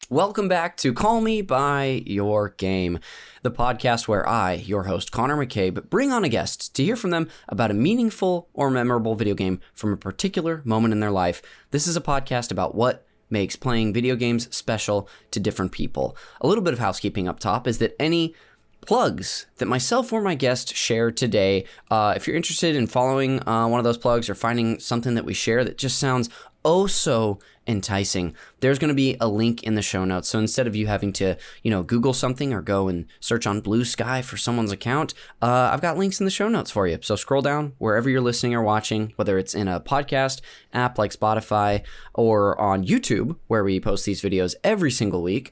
Welcome back to Call Me By Your Game, the podcast where I, your host, Connor McCabe, bring on a guest to hear from them about a meaningful or memorable video game from a particular moment in their life. This is a podcast about what makes playing video games special to different people. A little bit of housekeeping up top is that any plugs that myself or my guest share today, if you're interested in following one of those plugs or finding something that we share that just sounds oh so enticing, there's going to be a link in the show notes. So instead of you having to, Google something or go and search on Blue Sky for someone's account, I've got links in the show notes for you. So scroll down wherever you're listening or watching, whether it's in a podcast app like Spotify or on YouTube, where we post these videos every single week.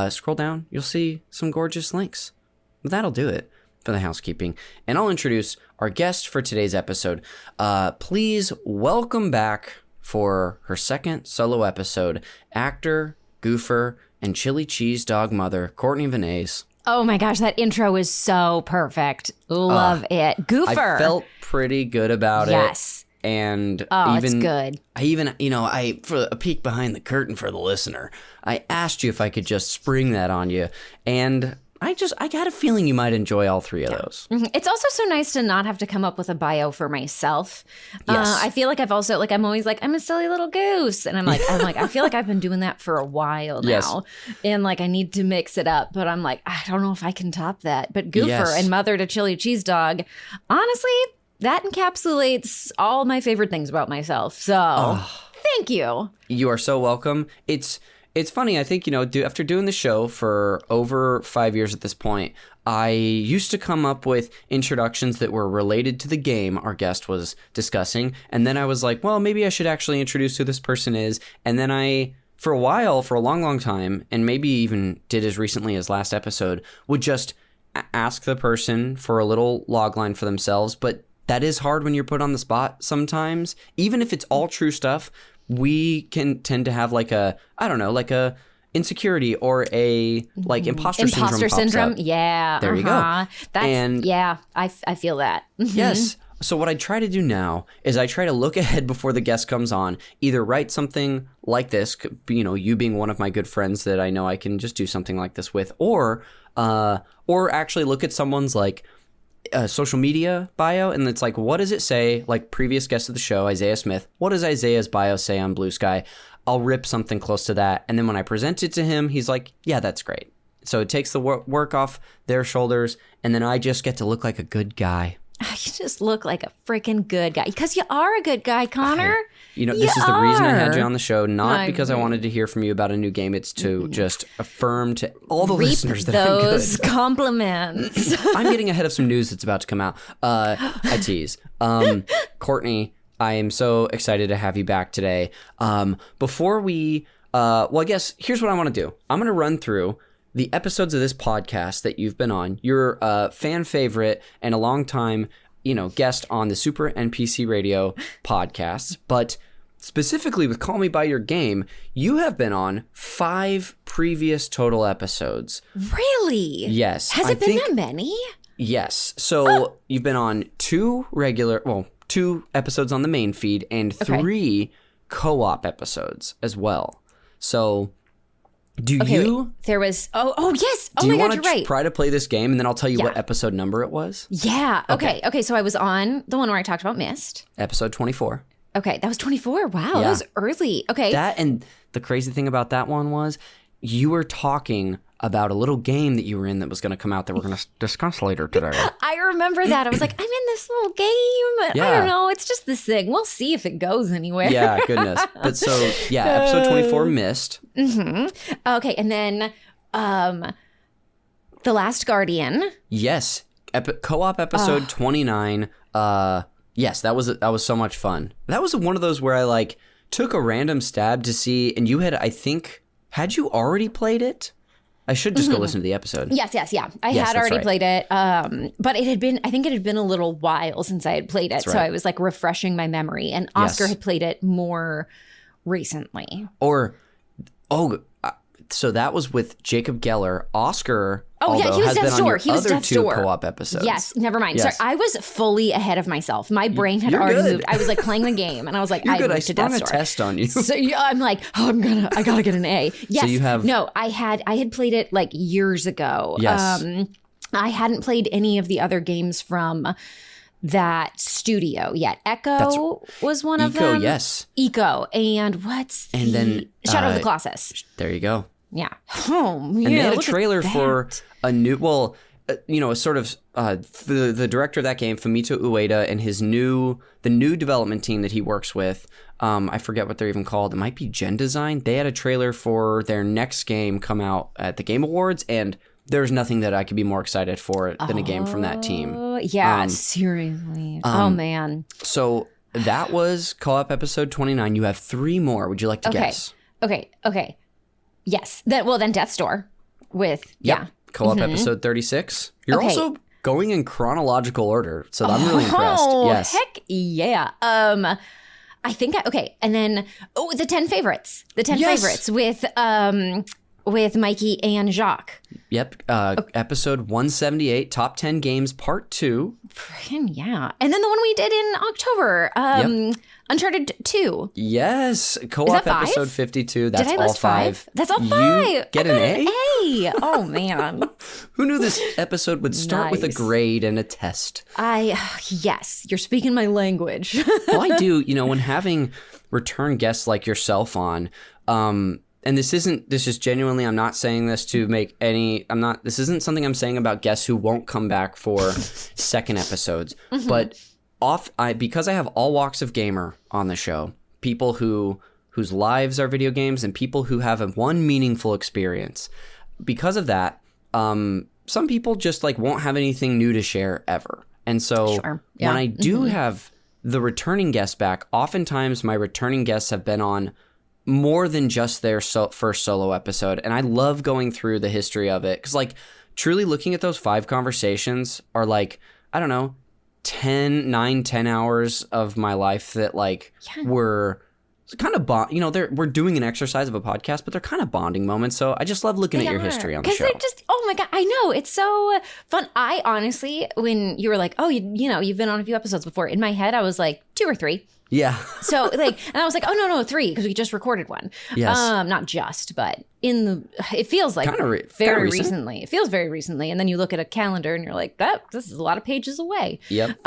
Scroll down, you'll see some gorgeous links. But that'll do it for the housekeeping. And I'll introduce our guest for today's episode. Please welcome back for her second solo episode, actor, goofer, and chili cheese dog mother, Courtney Vineys. Oh my gosh, that intro is so perfect. Love it. Goofer. I felt pretty good about it. Yes. And it's good. I for a peek behind the curtain for the listener, I asked you if I could just spring that on you. And I got a feeling you might enjoy all three of those. Mm-hmm. It's also so nice to not have to come up with a bio for myself. Yes. I feel like I'm always like, I'm a silly little goose. And I'm like, I feel like I've been doing that for a while now. Yes. And like, I need to mix it up. But I'm like, I don't know if I can top that. But goofer and mother to chili cheese dog, honestly, that encapsulates all my favorite things about myself. So thank you. You are so welcome. It's funny, I think, after doing the show for over 5 years at this point, I used to come up with introductions that were related to the game our guest was discussing, and then I was like, well, maybe I should actually introduce who this person is, and then I, for a long, long time, and maybe even did as recently as last episode, would just ask the person for a little logline for themselves, but that is hard when you're put on the spot sometimes, even if it's all true stuff. We can tend to have like a insecurity or a like imposter syndrome. Yeah. There you go. I feel that. Mm-hmm. Yes. So what I try to do now is I try to look ahead before the guest comes on, either write something like this, you being one of my good friends that I know I can just do something like this with, or actually look at someone's like social media bio, and it's like, what does it say? Like previous guest of the show, Isaiah Smith, what does Isaiah's bio say on Blue Sky? I'll rip something close to that, and then when I present it to him, he's like, yeah, that's great. So it takes the work off their shoulders, and then I just get to look like a good guy. You just look like a freaking good guy, because you are a good guy, Connor. This is the reason I had you on the show, not because I wanted to hear from you about a new game. It's to just affirm to all the listeners that I'm good. Those compliments. I'm getting ahead of some news that's about to come out. I tease. Courtney, I am so excited to have you back today. Before we, I guess here's what I want to do. I'm going to run through the episodes of this podcast that you've been on. You're a fan favorite and a long time, guest on the Super NPC Radio podcasts, but specifically with Call Me By Your Game, you have been on 5 previous total episodes. Really? Yes. Has it been that many? Yes. So you've been on 2 episodes on the main feed and 3 co-op episodes as well. So there was yes. Do you want you're right. to try to play this game, and then I'll tell you what episode number it was? Yeah. Okay. So I was on the one where I talked about Myst. Episode 24. Okay, that was 24. Wow, that was early. Okay. That, and the crazy thing about that one was you were talking about a little game that you were in that was going to come out that we're going to discuss later today. I remember that. I was like, I'm in this little game. Yeah. I don't know. It's just this thing. We'll see if it goes anywhere. Yeah, goodness. But so, episode 24, Myst. Mm-hmm. Okay, and then The Last Guardian. Yes. Co-op episode 29, Yes, that was so much fun. That was one of those where I like took a random stab to see, and you had, I think, had you already played it? I should just go listen to the episode. Yes, yeah. I had already played it, but I think it had been a little while since I had played it, so I was like refreshing my memory, and Oscar had played it more recently. So that was with Jacob Geller. Oscar, he was Death's Door. He was Death's Door. Co-op episodes. Yes, never mind. Yes. Sorry, I was fully ahead of myself. My brain had already moved. I was like playing the game, and I was like, I moved to Death's Door. I test on you. So I'm like, I gotta get an A. Yes. So you have I had played it like years ago. Yes. I hadn't played any of the other games from that studio yet. Echo was one of them. Yes. Eco, and then Shadow of the Colossus. There you go. Yeah. Oh, yeah. And they had a trailer for a new, sort of the director of that game, Fumito Ueda, and the new development team that he works with. I forget what they're even called. It might be Gen Design. They had a trailer for their next game come out at the Game Awards, and there's nothing that I could be more excited for than a game from that team. Yeah, seriously. Oh, man. So that was co-op episode 29. You have 3 more. Would you like to guess? Okay. Yes. Then Death's Door with, co-op episode 36. You're also going in chronological order, so I'm really impressed. Yes. Heck yeah. I think, and then, the 10 favorites. The 10 favorites with Mikey and Jacques. Yep. Episode 178, Top 10 Games, Part 2. Freaking yeah. And then the one we did in October, Uncharted 2. Yes. Co-op episode 52. That's all 5. That's all 5. You get an A? Oh, man. Who knew this episode would start with a grade and a test? Yes, you're speaking my language. Well, I do. When having return guests like yourself on, and this is genuinely, I'm not saying this to make this isn't something I'm saying about guests who won't come back for second episodes, but because I have all walks of gamer on the show, people whose lives are video games and people who have one meaningful experience. Because of that, some people just like won't have anything new to share ever. And so when I do have the returning guests back, oftentimes my returning guests have been on more than just their first solo episode. And I love going through the history of it. Because like truly looking at those 5 conversations are like, I don't know, 10 hours of my life that like were kind of we're doing an exercise of a podcast, but they're kind of bonding moments. So I just love looking at your history on the show. Because they're just, oh my God, I know. It's so fun. I honestly, when you were like, oh, you've been on a few episodes before, in my head, I was like 2 or 3. Yeah. So like, and I was like, oh no, 3, because we just recorded one. Yes. Not just, but it feels like very recently. It feels very recently. And then you look at a calendar and you're like, this is a lot of pages away. Yep.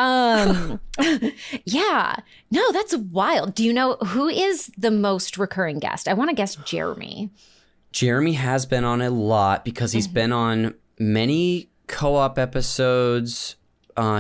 Yeah. No, that's wild. Do you know who is the most recurring guest? I want to guess Jeremy. Jeremy has been on a lot because he's been on many co-op episodes.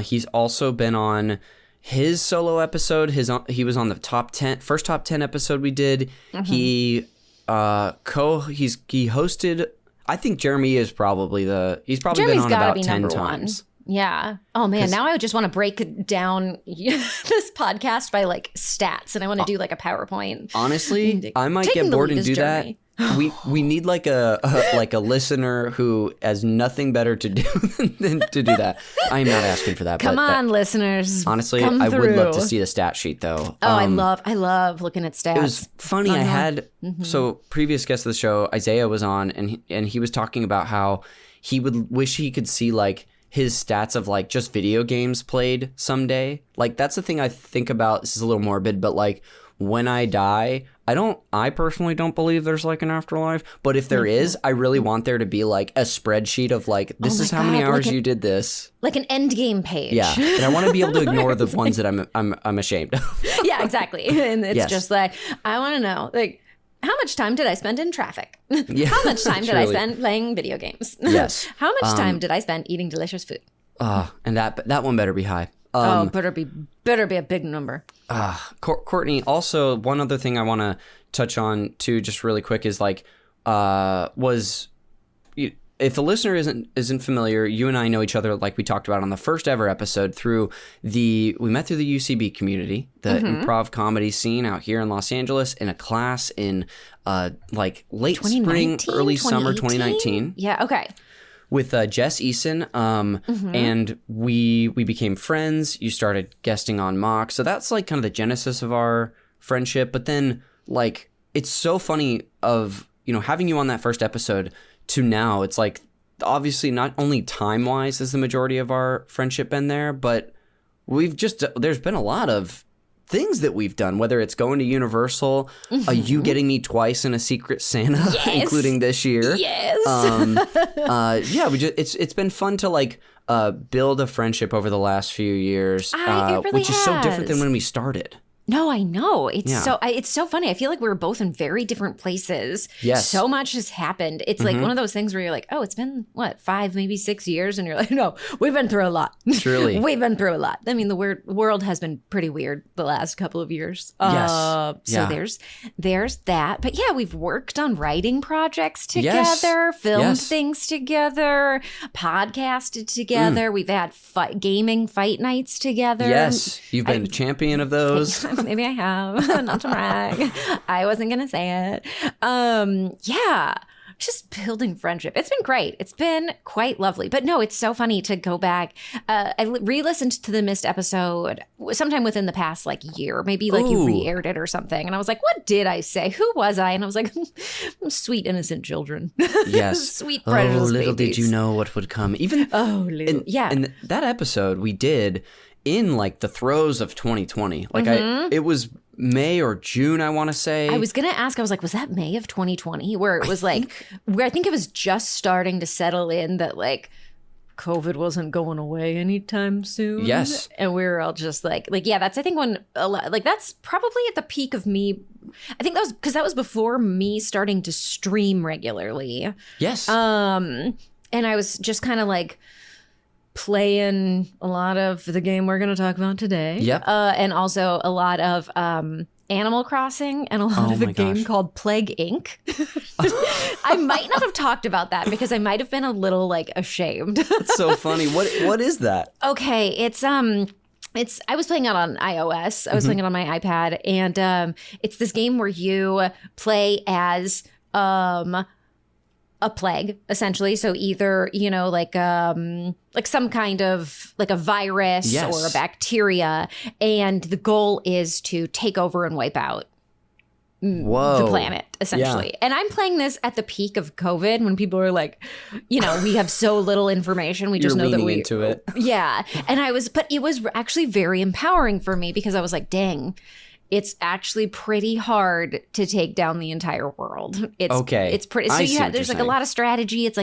He's also been on his solo episode. He was on the first top 10 episode we did. He hosted. I think Jeremy is probably he's probably Jeremy's been on about 10 times. Yeah. Oh man, now I just want to break down this podcast by like stats, and I want to do like a PowerPoint. Honestly, I might get bored and do that. We need like a listener who has nothing better to do than to do that. I am not asking for that. Come on, listeners. Honestly, I would love to see the stat sheet though. Oh, I love looking at stats. It was funny. I had so previous guest of the show, Isaiah, was on, and he was talking about how he would wish he could see like his stats of like just video games played someday. Like that's the thing I think about. This is a little morbid, but like when I die, I personally don't believe there's like an afterlife, but if there is, I really want there to be like a spreadsheet of like, this is how many hours you did this. Like an end game page. Yeah. And I want to be able to ignore the ones that I'm ashamed of. Yeah, exactly. And it's just like, I want to know like, how much time did I spend in traffic? Yeah, how much time did I spend playing video games? Yes. How much time did I spend eating delicious food? And that one better be high. Better be a big number. Courtney, also one other thing I want to touch on too, just really quick, is like, was if the listener isn't familiar, you and I know each other, like we talked about on the first ever episode, we met through the UCB community, the improv comedy scene out here in Los Angeles, in a class in like late spring, early summer 2019. Yeah, okay. With Jess Eason, and we became friends. You started guesting on Mock, so that's like kind of the genesis of our friendship. But then, like, it's so funny of, you know, having you on that first episode to now. It's like, obviously not only time wise has the majority of our friendship been there, but there's been a lot of things that we've done, whether it's going to Universal, you getting me twice in a Secret Santa, including this year. Yes. Yeah, it's been fun to like build a friendship over the last few years, which is so different than when we started. No, I know. It's so funny. I feel like we're both in very different places. Yes. So much has happened. It's like one of those things where you're like, oh, it's been, 5, maybe 6 years? And you're like, no, we've been through a lot. Truly. We've been through a lot. I mean, the world has been pretty weird the last couple of years. Yes. So there's that. But yeah, we've worked on writing projects together, filmed things together, podcasted together. We've had gaming fight nights together. Yes. You've been a champion of those. Maybe I have, not to brag. I wasn't going to say it. Yeah, just building friendship. It's been great. It's been quite lovely. But no, it's so funny to go back. I re-listened to the missed episode sometime within the past year. Maybe you re-aired it or something. And I was like, what did I say? Who was I? And I was like, sweet innocent children. Yes. Sweet precious little babies. did you know what would come. Even in that episode we did in the throes of 2020. It was May or June, I want to say. I was going to ask, I was like, was that May of 2020? Where it was where I think it was just starting to settle in that COVID wasn't going away anytime soon. Yes. And we were all just that's, I think when, that's probably at the peak of me. I think that was, because that was before me starting to stream regularly. Yes. And I was just kind of playing a lot of the game we're going to talk about today. Yep. And also a lot of Animal Crossing and a lot of a game called Plague Inc. I might not have talked about that because I might have been a little ashamed. That's so funny. What is that? Okay, it's I was playing it on iOS. I was playing it on my iPad, and it's this game where you play as a plague, essentially. So either, some kind of a virus or a bacteria. And the goal is to take over and wipe out the planet, essentially. Yeah. And I'm playing this at the peak of COVID when people are we have so little information. We just know that we're into it. Yeah. And but it was actually very empowering for me because I was like, dang, it's actually pretty hard to take down the entire world. It's pretty. So there's a lot of strategy. It's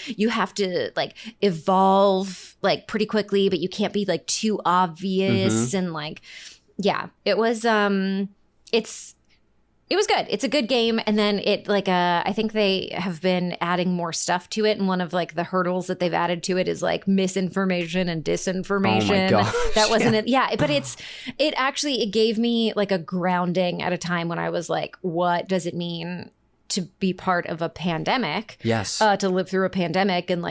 you have to evolve pretty quickly, but you can't be too obvious and it was it was good. It's a good game. And then I think they have been adding more stuff to it. And one of the hurdles that they've added to it is misinformation and disinformation. Oh my gosh. That wasn't it. Yeah. But it gave me a grounding at a time when I was what does it mean to be part of a pandemic? Yes. To live through a pandemic and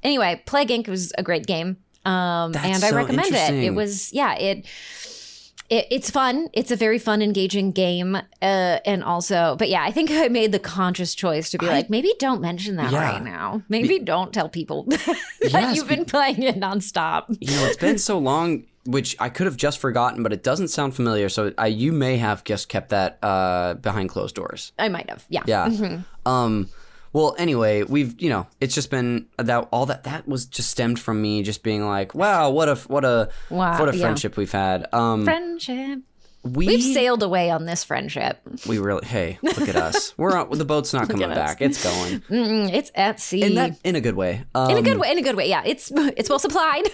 Anyway, Plague Inc. was a great game. And I recommend it. It was, It's fun. It's a very fun, engaging game. And also, but I think I made the conscious choice to be maybe don't mention that right now. Maybe don't tell people that you've been playing it nonstop. It's been so long, which I could have just forgotten, but it doesn't sound familiar. So you may have just kept that behind closed doors. I might have. Yeah. Yeah. Mm-hmm. Well, anyway, we've, it's just been that was just stemmed from me just being wow, what a friendship we've had. Friendship. We've sailed away on this friendship. We really, hey, look at us. The boat's not coming back. It's going. It's at sea. In a good way. In a good way. Yeah, it's well supplied.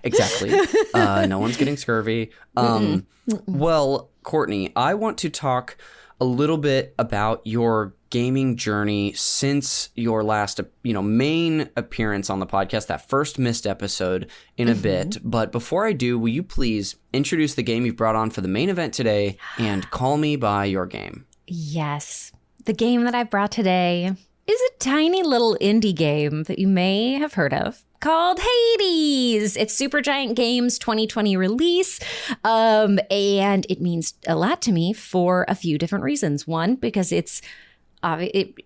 Exactly. No one's getting scurvy. Well, Courtney, I want to talk a little bit about your gaming journey since your last, main appearance on the podcast, that first missed episode in a bit. But before I do, will you please introduce the game you've brought on for the main event today and call me by your game? Yes. The game that I brought today is a tiny little indie game that you may have heard of called Hades. It's Supergiant Games 2020 release. And it means a lot to me for a few different reasons. One, because it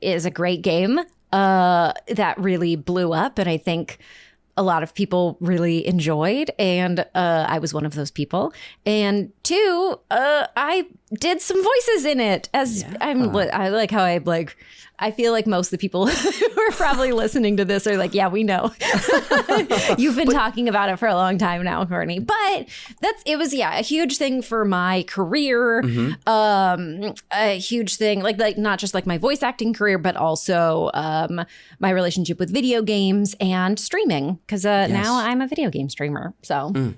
is a great game that really blew up. And I think a lot of people really enjoyed, and I was one of those people. And two, I did some voices in it. I like how I feel like most of the people who are probably listening to this are like, yeah, we know. You've been talking about it for a long time now, Courtney. But it was a huge thing for my career. Mm-hmm. A huge thing, like not just like my voice acting career, but also my relationship with video games and streaming. Because now I'm a video game streamer. So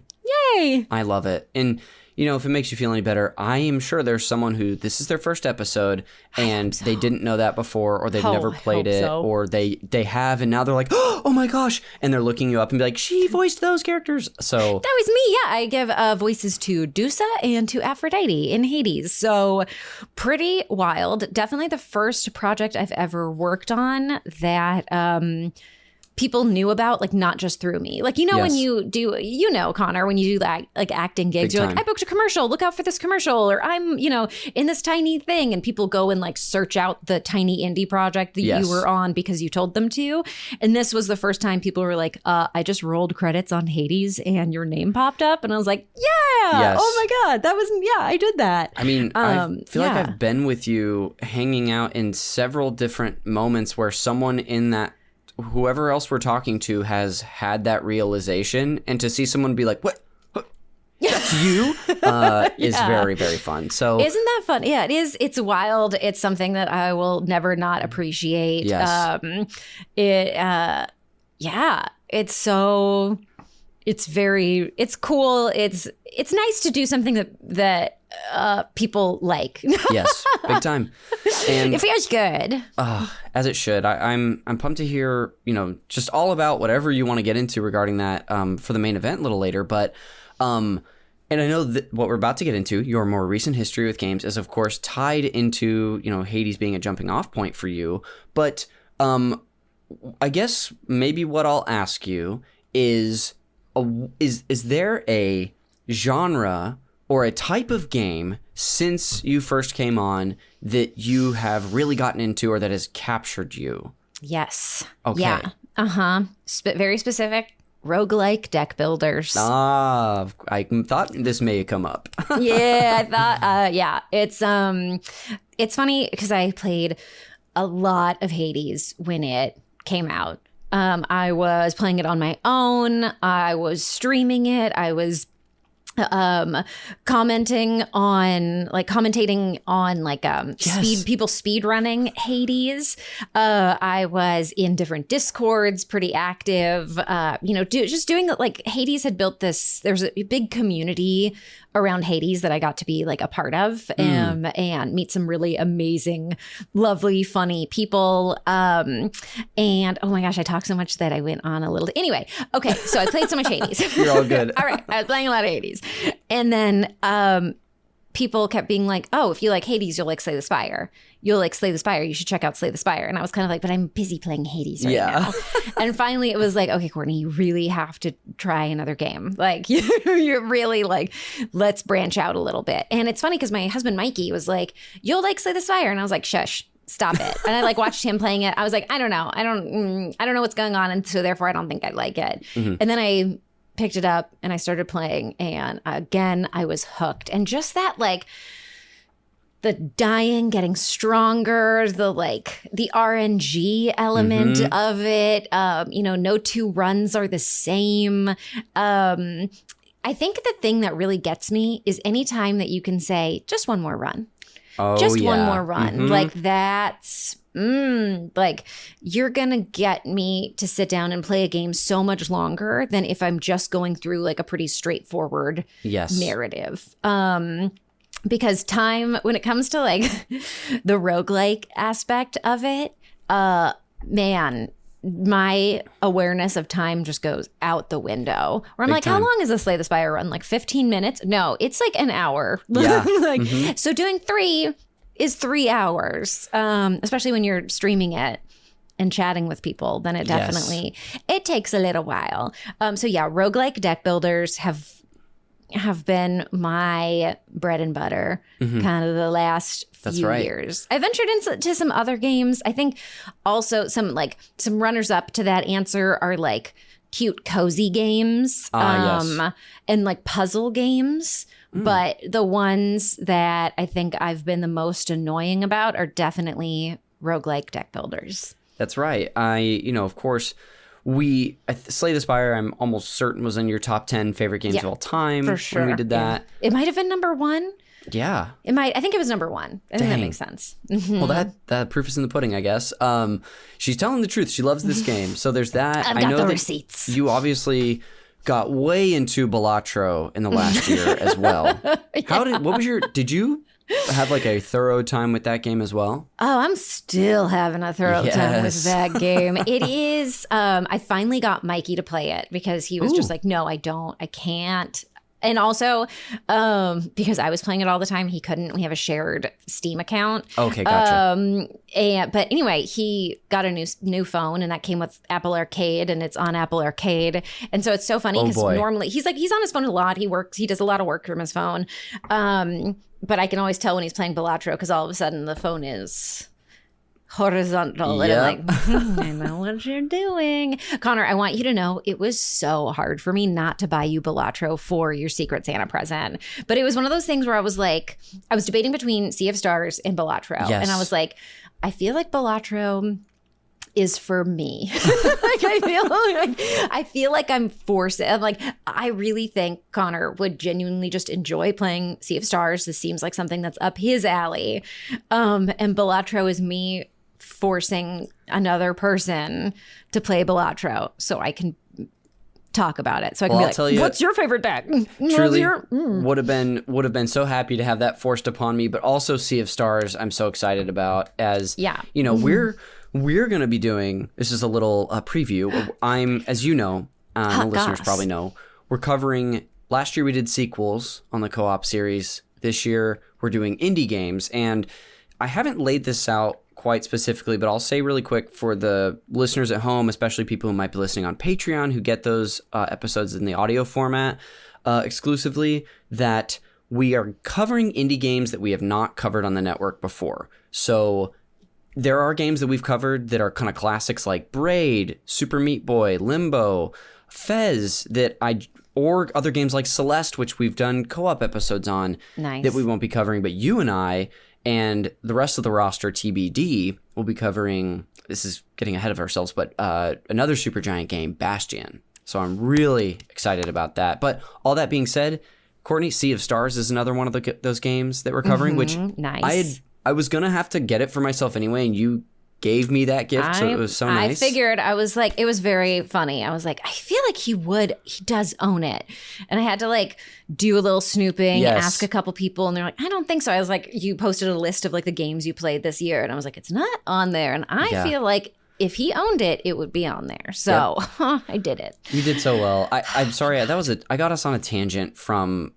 yay. I love it. And if it makes you feel any better, I am sure there's someone who this is their first episode and they didn't know that before, or they've never played it, or they have, and now they're like, oh my gosh, and they're looking you up and be like, she voiced those characters. So that was me. Yeah, I give voices to Dusa and to Aprhodite in Hades. So pretty wild. Definitely the first project I've ever worked on that people knew about, like not just through me. Like, when you do, Connor, when you do that, like acting gigs, you're like, I booked a commercial, look out for this commercial, or I'm, in this tiny thing, and people go and like search out the tiny indie project that you were on because you told them to. And this was the first time people were like, I just rolled credits on Hades and your name popped up. And I was like, oh my God, I did that. I mean, I feel like I've been with you hanging out in several different moments where someone in that, whoever else we're talking to has had that realization, and to see someone be like, what? That's you? Is very, very fun. So isn't that fun? Yeah, it is. It's wild. It's something that I will never not appreciate. Yes. It's cool. It's nice to do something that people like. Yes, big time. And it feels good. As it should. I'm pumped to hear, just all about whatever you want to get into regarding that for the main event a little later. But and I know that what we're about to get into, your more recent history with games, is of course tied into, Hades being a jumping off point for you. But I guess maybe what I'll ask you is there a genre or a type of game since you first came on that you have really gotten into or that has captured you? Yes. Okay. Yeah. Very specific. Roguelike deck builders. I thought this may come up. Yeah, I thought, it's funny because I played a lot of Hades when it came out. I was playing it on my own. I was streaming it. I was commentating on people speed running Hades. I was in different Discords, pretty active, just doing like Hades had built this, there's a big community around Hades that I got to be like a part of and meet some really amazing, lovely, funny people. And oh my gosh, I talked so much that I went on a little. Anyway, okay, so I played so much Hades. You're all good. All right, I was playing a lot of Hades. And then people kept being like, oh, if you like Hades, you'll like Slay the Spire. You'll like Slay the Spire. You should check out Slay the Spire. And I was kind of like, but I'm busy playing Hades right now. And finally it was like, okay, Courtney, you really have to try another game. Like you're really like, let's branch out a little bit. And it's funny because my husband, Mikey, was like, you'll like Slay the Spire. And I was like, shush, stop it. And I like watched him playing it. I was like, I don't know. I don't know what's going on. And so therefore I don't think I like it. Mm-hmm. And then I picked it up and I started playing, and again I was hooked. And just that, like, the dying getting stronger, the RNG element of it, no two runs are the same. I think the thing that really gets me is anytime that you can say just one more run. One more run. Mm-hmm. Like that's like you're gonna get me to sit down and play a game so much longer than if I'm just going through like a pretty straightforward narrative. Because time, when it comes to like the roguelike aspect of it, man, my awareness of time just goes out the window. Where I'm like, how long is a Slay the Spire run? Like 15 minutes? No, it's like an hour. Yeah. So doing 3 is 3 hours, especially when you're streaming it. and chatting with people, then it definitely, it takes a little while. So yeah, roguelike deck builders have been my bread and butter kind of the last few years. I ventured into some other games. I think also some runners up to that answer are like cute, cozy games and like puzzle games. But the ones that I think I've been the most annoying about are definitely roguelike deck builders. That's right. Of course, Slay the Spire, I'm almost certain was in your top 10 favorite games of all time for sure. when we did that. Yeah. It might have been number one. Yeah. I think it was number one. I think that makes sense. Well, that proof is in the pudding, I guess. She's telling the truth. She loves this game. So there's that. I've got the receipts. You obviously got way into Balatro in the last year as well. Did you have like a thorough time with that game as well? Oh, I'm still having a thorough time with that game. It is, I finally got Mikey to play it because he was just like, no, I can't. And also, because I was playing it all the time, he couldn't. We have a shared Steam account. Okay, gotcha. But anyway, he got a new phone, and that came with Apple Arcade, and it's on Apple Arcade. And so it's so funny because normally he's on his phone a lot. He does a lot of work from his phone. But I can always tell when he's playing Balatro because all of a sudden the phone is horizontal. And I'm like, I know what you're doing. Connor, I want you to know it was so hard for me not to buy you Balatro for your Secret Santa present. But it was one of those things where I was debating between Sea of Stars and Balatro. Yes. And I was like, I feel like Balatro is for me. I feel like I'm forced. I really think Connor would genuinely just enjoy playing Sea of Stars. This seems like something that's up his alley. And Balatro is me forcing another person to play Balatro so I can talk about it. So I can be like, what's your favorite deck? Truly would have been so happy to have that forced upon me, but also Sea of Stars I'm so excited about as we're going to be doing, this is a little preview. As you know, the listeners probably know, we're covering, last year we did sequels on the co-op series. This year we're doing indie games, and I haven't laid this out quite specifically, but I'll say really quick for the listeners at home, especially people who might be listening on Patreon who get those episodes in the audio format exclusively, that we are covering indie games that we have not covered on the network before. So there are games that we've covered that are kind of classics like Braid, Super Meat Boy, Limbo, Fez, or other games like Celeste, which we've done co-op episodes on that we won't be covering, but you and I and the rest of the roster, TBD, will be covering, this is getting ahead of ourselves, but another Supergiant game, Bastion. So I'm really excited about that. But all that being said, Courtney, Sea of Stars is another one of those games that we're covering, which I was going to have to get it for myself anyway, and you gave me that gift, so it was so nice. I figured, I was like, it was very funny. I was like, I feel like he does own it. And I had to do a little snooping, ask a couple people, and they're like, I don't think so. I was like, you posted a list of the games you played this year, and I was like, it's not on there. And I feel like if he owned it, it would be on there. So I did it. You did so well. I'm sorry, I got us on a tangent from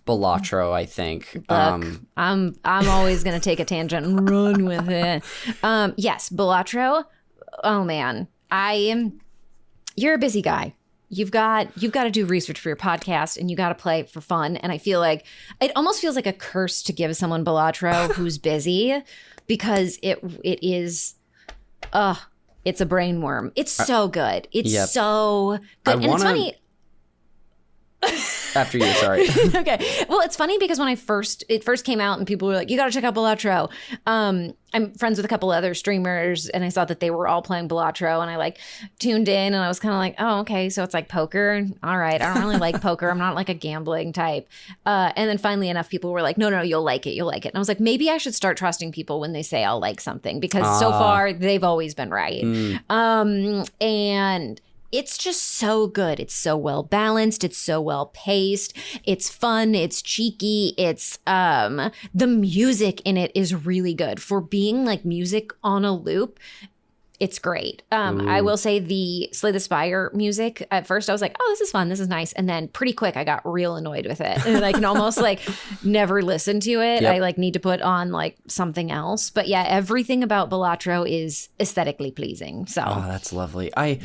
Balatro, I think. Look, I'm always going to take a tangent and run with it. Yes, Balatro. Oh man, you're a busy guy. You've got to do research for your podcast, and you got to play for fun. And I feel like it almost feels like a curse to give someone Balatro who's busy, because it is it's a brain worm. It's so good. It's so good. And it's funny. After you, sorry. Okay. Well, it's funny because when it first came out and people were like, you got to check out Balatro. I'm friends with a couple other streamers, and I saw that they were all playing Balatro, and I tuned in, and I was kind of like, oh, okay. So it's like poker. All right. I don't really like poker. I'm not a gambling type. And then finally enough people were like, no, you'll like it. You'll like it. And I was like, maybe I should start trusting people when they say I'll like something, because so far they've always been right. And it's just so good. It's so well balanced. It's so well paced. It's fun. It's cheeky. It's the music in it is really good for being music on a loop. It's great. I will say the Slay the Spire music, at first I was like, oh, this is fun. This is nice. And then pretty quick, I got real annoyed with it. And I can almost like never listen to it. Yep. I like need to put on like something else. But yeah, everything about Balatro is aesthetically pleasing. So that's lovely. I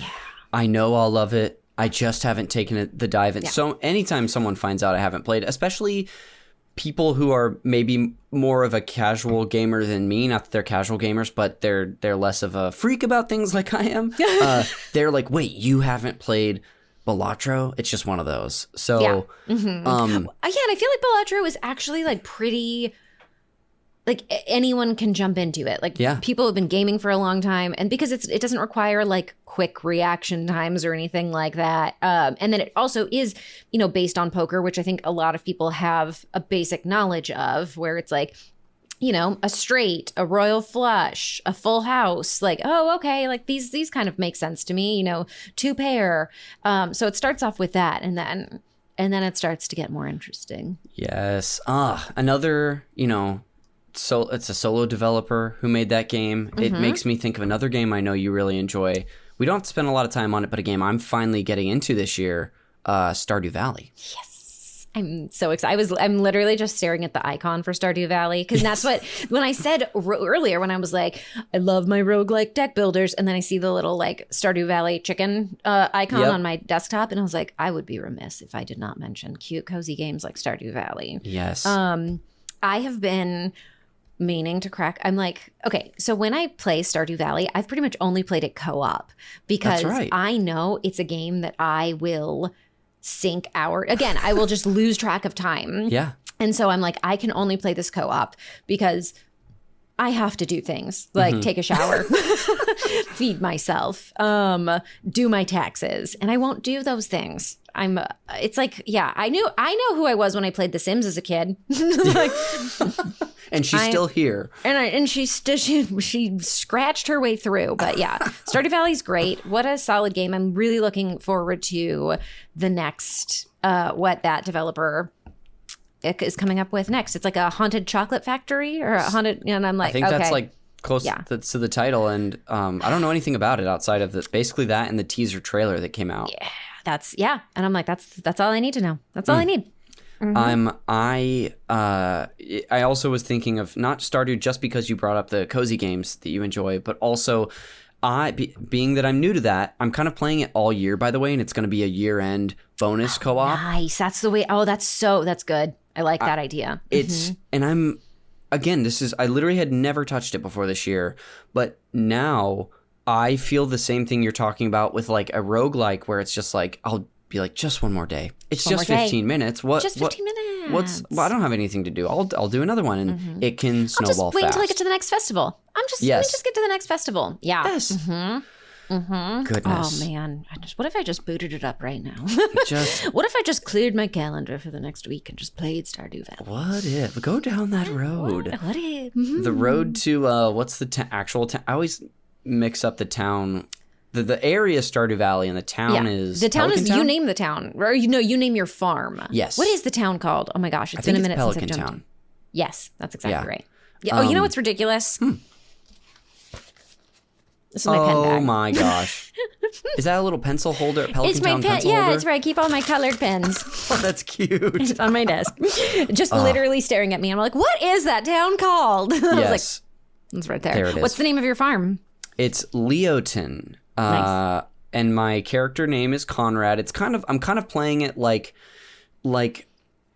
know I'll love it. I just haven't taken the dive in. So anytime someone finds out I haven't played, especially people who are maybe more of a casual gamer than me, not that they're casual gamers, but they're less of a freak about things like I am. They're like, wait, you haven't played Balatro? It's just one of those. So, and I feel like Balatro is actually like pretty, like anyone can jump into it. Like people have been gaming for a long time, and because it doesn't require like quick reaction times or anything like that. And then it also is, based on poker, which I think a lot of people have a basic knowledge of, where it's like, a straight, a royal flush, a full house, like, oh, okay, like these kind of make sense to me, two pair. So it starts off with that, and then it starts to get more interesting. Yes. Another, so it's a solo developer who made that game. It makes me think of another game I know you really enjoy. We don't have to spend a lot of time on it, but a game I'm finally getting into this year, Stardew Valley. Yes. I'm so excited. I'm literally just staring at the icon for Stardew Valley, because that's what, when I said earlier, when I was like, I love my roguelike deck builders, and then I see the little like Stardew Valley chicken icon on my desktop, and I was like, I would be remiss if I did not mention cute, cozy games like Stardew Valley. Yes. I have been meaning to crack. I'm like, okay, so when I play Stardew Valley, I've pretty much only played it co-op, because I know it's a game that I will sink hours. Again, I will just lose track of time. Yeah. And so I'm like, I can only play this co-op because I have to do things like take a shower, feed myself, do my taxes, and I won't do those things. It's like, I know who I was when I played The Sims as a kid. Like, and she's still here. And she scratched her way through. But yeah, Stardew Valley's great. What a solid game. I'm really looking forward to the next, what that developer is coming up with next. It's like a haunted chocolate factory or a haunted, and I'm like, I think that's like close to the title. And I don't know anything about it outside of basically that and the teaser trailer that came out. Yeah. And I'm like, that's all I need to know. That's all I need. I also was thinking of not Stardew just because you brought up the cozy games that you enjoy, but also being that I'm new to that, I'm kind of playing it all year, by the way, and it's going to be a year-end bonus co-op. Nice. That's the way. Oh, that's good. I like that idea. And I literally had never touched it before this year, but now I feel the same thing you're talking about with like a roguelike, where it's just like, I'll be like, just one more day. It's just 15 minutes. Just 15 minutes. I don't have anything to do. I'll do another one, and it can snowball fast. I'll just wait until I get to the next festival. Let me just get to the next festival. Yeah. Yes. Goodness. Oh man. What if I just booted it up right now? What if I just cleared my calendar for the next week and just played Stardew Valley? What if? Go down that road. What if? The road to what's the actual town? I always mix up the town. The area is Stardew Valley, and the town is the town Pelican is Town? You name the town, or you name your farm. Yes. What is the town called? Oh my gosh, it's been a minute Pelican since I've jumped. Town. Yes, that's exactly right. Yeah. You know what's ridiculous? This is my pen bag. Oh my gosh. Is that a little pencil holder? It's my pen. Pencil holder? Yeah, it's where I keep all my colored pens. Oh, that's cute. It's on my desk. Just literally staring at me. I'm like, what is that town called? I was Yes. like, it's right there. There it is. What's the name of your farm? It's Leoton. Nice. And my character name is Conrad. I'm kind of playing it like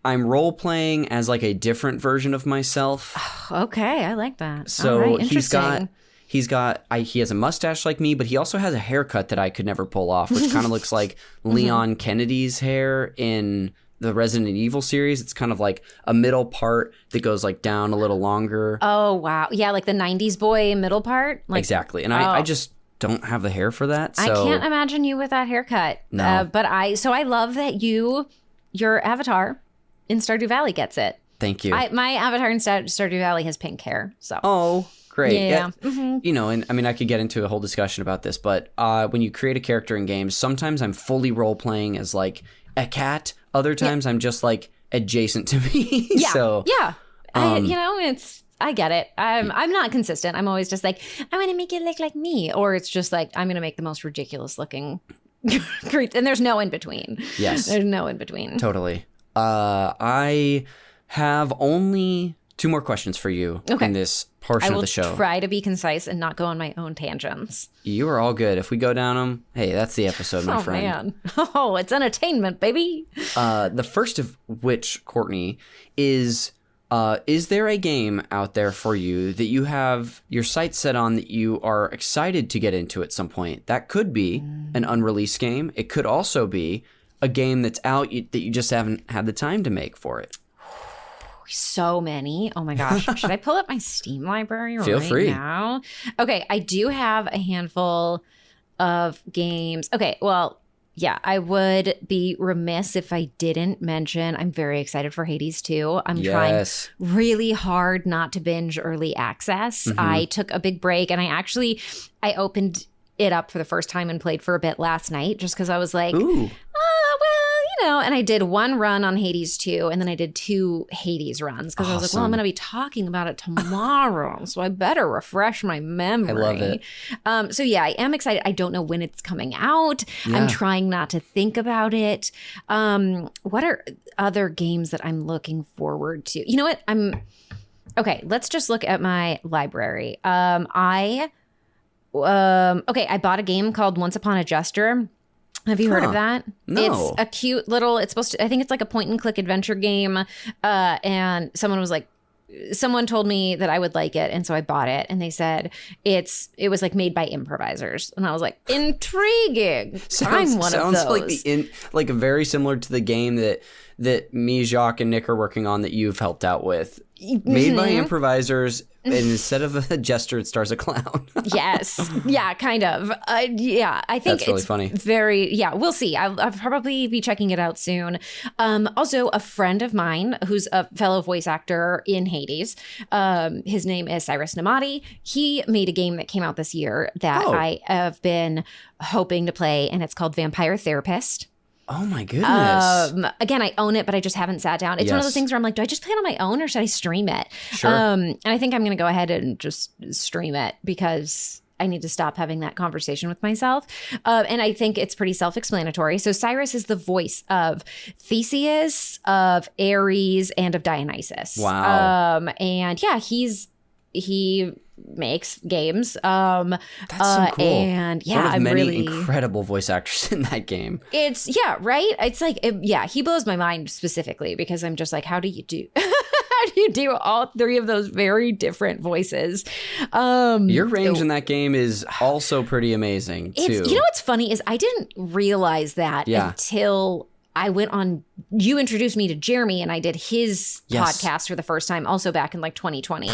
I'm role playing as like a different version of myself. Okay, I like that. So all right, interesting. he has a mustache like me, but he also has a haircut that I could never pull off, which kind of looks like Leon Kennedy's hair in the Resident Evil series. It's kind of like a middle part that goes like down a little longer. Oh wow, yeah, like the '90s boy middle part. Like, exactly, and I just don't have the hair for that. So. I can't imagine you with that haircut. No. But I love that your avatar in Stardew Valley gets it. Thank you. My avatar in Stardew Valley has pink hair. So. Oh, great. Yeah. And I mean, I could get into a whole discussion about this, but when you create a character in games, sometimes I'm fully role playing as like a cat. Other times I'm just like adjacent to me. Yeah. So yeah. I get it. I'm not consistent. I'm always just like, I'm going to make it look like me. Or it's just like, I'm going to make the most ridiculous looking creature. And there's no in between. Yes. There's no in between. Totally. I have only 2 more questions for you in this portion of the show. I will try to be concise and not go on my own tangents. You are all good. If we go down them, hey, that's the episode, my friend. Man. Oh, it's entertainment, baby. The first of which, Courtney, is there a game out there for you that you have your sights set on that you are excited to get into at some point? That could be an unreleased game. It could also be a game that's out that you just haven't had the time to make for it. So many. Oh my gosh. Should I pull up my Steam library Feel free. now? Okay, I do have a handful of games. Okay, well, yeah, I would be remiss if I didn't mention I'm very excited for Hades 2. I'm trying really hard not to binge early access. I took a big break and I opened it up for the first time and played for a bit last night just because I was like, and I did 1 run on Hades 2, and then I did 2 Hades runs because I was like, well, I'm going to be talking about it tomorrow, so I better refresh my memory. I love it. So yeah, I am excited. I don't know when it's coming out. Yeah. I'm trying not to think about it. What are other games that I'm looking forward to? You know what? Okay, let's just look at my library. I bought a game called Once Upon a Jester. Have you heard of that? No. It's a cute little, I think it's like a point and click adventure game. And someone told me that I would like it. And so I bought it and they said it was like made by improvisers. And I was like, intriguing. I'm one of those. Sounds like very similar to the game that me, Jacques, and Nick are working on that you've helped out with. Made by improvisers, and instead of a jester, it stars a clown. Yes. Yeah, kind of. I think that's really funny. We'll see. I'll probably be checking it out soon. Also, a friend of mine who's a fellow voice actor in Hades, his name is Cyrus Namadi. He made a game that came out this year that I have been hoping to play, and it's called Vampire Therapist. Oh my goodness. Again, I own it, but I just haven't sat down. It's one of those things where I'm like, do I just play it on my own or should I stream it? Sure. And I think I'm going to go ahead and just stream it because I need to stop having that conversation with myself. And I think it's pretty self-explanatory. So Cyrus is the voice of Theseus, of Ares, and of Dionysus. Wow. And yeah, he makes games. That's so cool. And yeah, one of I'm many really incredible voice actors in that game. It's right. It's like he blows my mind specifically because I'm just like, how do you do all 3 of those very different voices? Your range in that game is also pretty amazing too. You know what's funny is I didn't realize that until I went on, you introduced me to Jeremy and I did his podcast for the first time, also back in like 2020.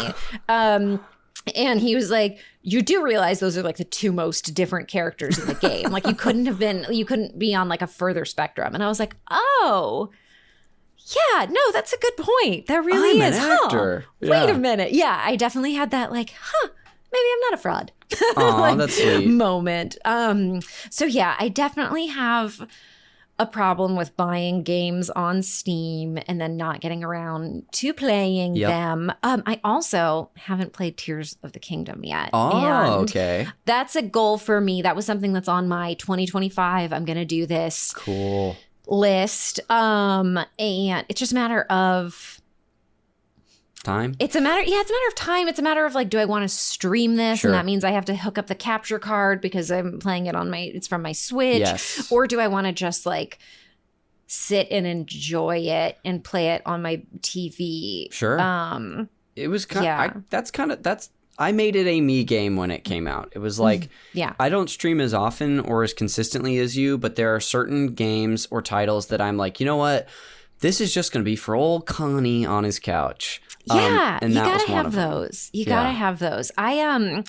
And he was like, you do realize those are like the 2 most different characters in the game. Like you couldn't be on like a further spectrum. And I was like, oh, yeah, no, that's a good point. That really is. I'm an actor. Wait a minute. Yeah, I definitely had that like, maybe I'm not a fraud. Aw, that's sweet. Moment. So yeah, I definitely have a problem with buying games on Steam and then not getting around to playing them. I also haven't played Tears of the Kingdom yet. Oh, okay. That's a goal for me. That was something that's on my 2025. I'm going to do this list. And it's just a matter of time. It's a matter of time. It's a matter of like, do I want to stream this? Sure. And that means I have to hook up the capture card because I'm playing it it's from my Switch. Yes. Or do I want to just like sit and enjoy it and play it on my TV? Sure. It was I made it a me game when it came out. It was like, I don't stream as often or as consistently as you, but there are certain games or titles that I'm like, you know what? This is just going to be for old Connie on his couch. Yeah, and you that gotta have those. You gotta have those. You know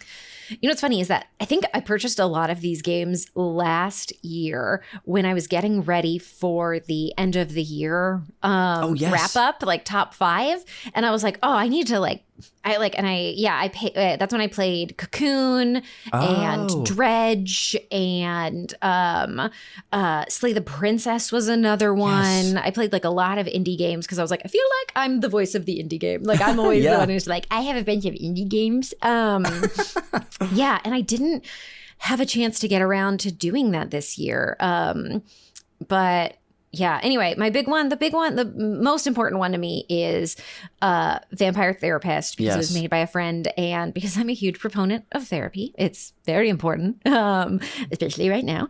what's funny is that I think I purchased a lot of these games last year when I was getting ready for the end of the year wrap up, like top 5. And I was like, oh, I need to like That's when I played Cocoon and Dredge and Slay the Princess was another one. Yes. I played like a lot of indie games because I was like, I feel like I'm the voice of the indie game. Like I'm always the one who's like, I have a bunch of indie games. Yeah, and I didn't have a chance to get around to doing that this year. But yeah, anyway, the most important one to me is Vampire Therapist because it was made by a friend and because I'm a huge proponent of therapy. It's very important, especially right now.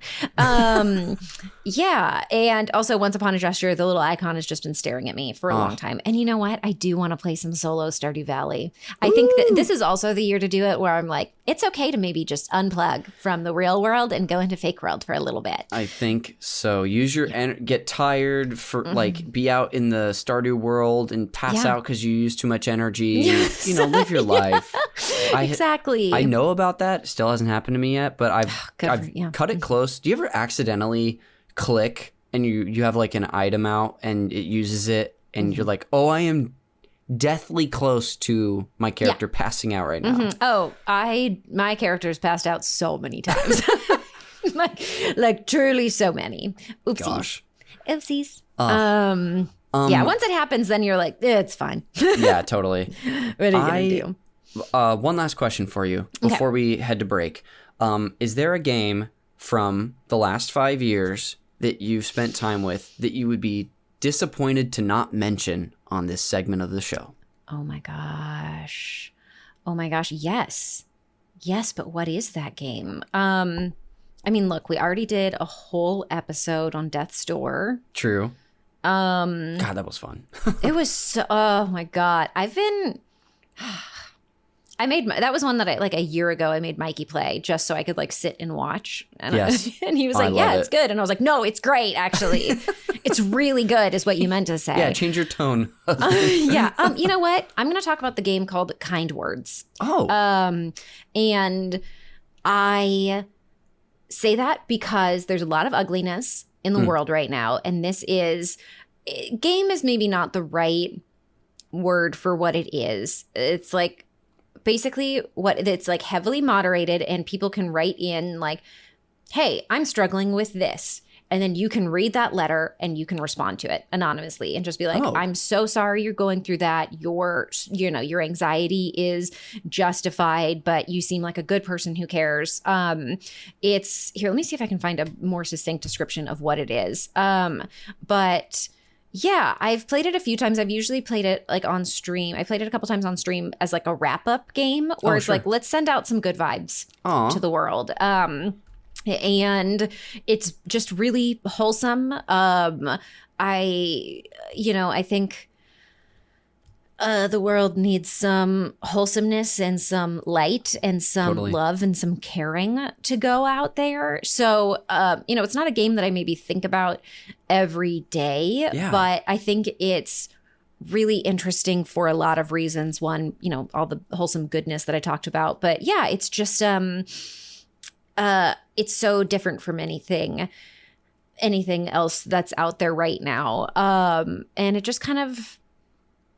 Yeah, and also Once Upon a Gesture, the little icon has just been staring at me for a long time. And you know what? I do want to play some solo Stardew Valley. I think that this is also the year to do it where I'm like, it's okay to maybe just unplug from the real world and go into fake world for a little bit. I think so. Use your get tired for like be out in the Stardew world and pass out because you use too much energy. Yes. You know, live your life. Exactly. I know about that. Still hasn't happened to me yet, but I've cut it close. Do you ever accidentally click and you have like an item out and it uses it and you're like, oh, I am deathly close to my character passing out right now. Oh, my character's passed out so many times. like truly so many. Oopsies. Gosh. Oopsies. Yeah, once it happens, then you're like, it's fine. Yeah, totally. What are you going to do? One last question for you before we head to break. Is there a game from the last 5 years that you've spent time with that you would be disappointed to not mention on this segment of the show? Oh my gosh. Yes. Yes, but what is that game? I mean, look, we already did a whole episode on Death's Door. True. God, that was fun. It was so, oh my God. That was one that a year ago I made Mikey play just so I could like sit and watch. And, and he was like, yeah, it's good. And I was like, no, it's great, actually. It's really good is what you meant to say. Yeah, change your tone. Yeah. You know what? I'm going to talk about the game called Kind Words. Oh. And I say that because there's a lot of ugliness in the world right now. And game is maybe not the right word for what it is. It's like, basically it's like heavily moderated and people can write in like, hey, I'm struggling with this. And then you can read that letter and you can respond to it anonymously and just be like, I'm so sorry you're going through that. Your anxiety is justified, but you seem like a good person who cares. It's here. Let me see if I can find a more succinct description of what it is. But yeah, I've played it a few times. I've usually played it like on stream. I played it a couple times on stream as like a wrap-up game where it's like, let's send out some good vibes to the world. And it's just really wholesome. I think the world needs some wholesomeness and some light and some love and some caring to go out there. So, it's not a game that I maybe think about every day, but I think it's really interesting for a lot of reasons. One, all the wholesome goodness that I talked about, but yeah, it's just, it's so different from anything else that's out there right now. And it just kind of,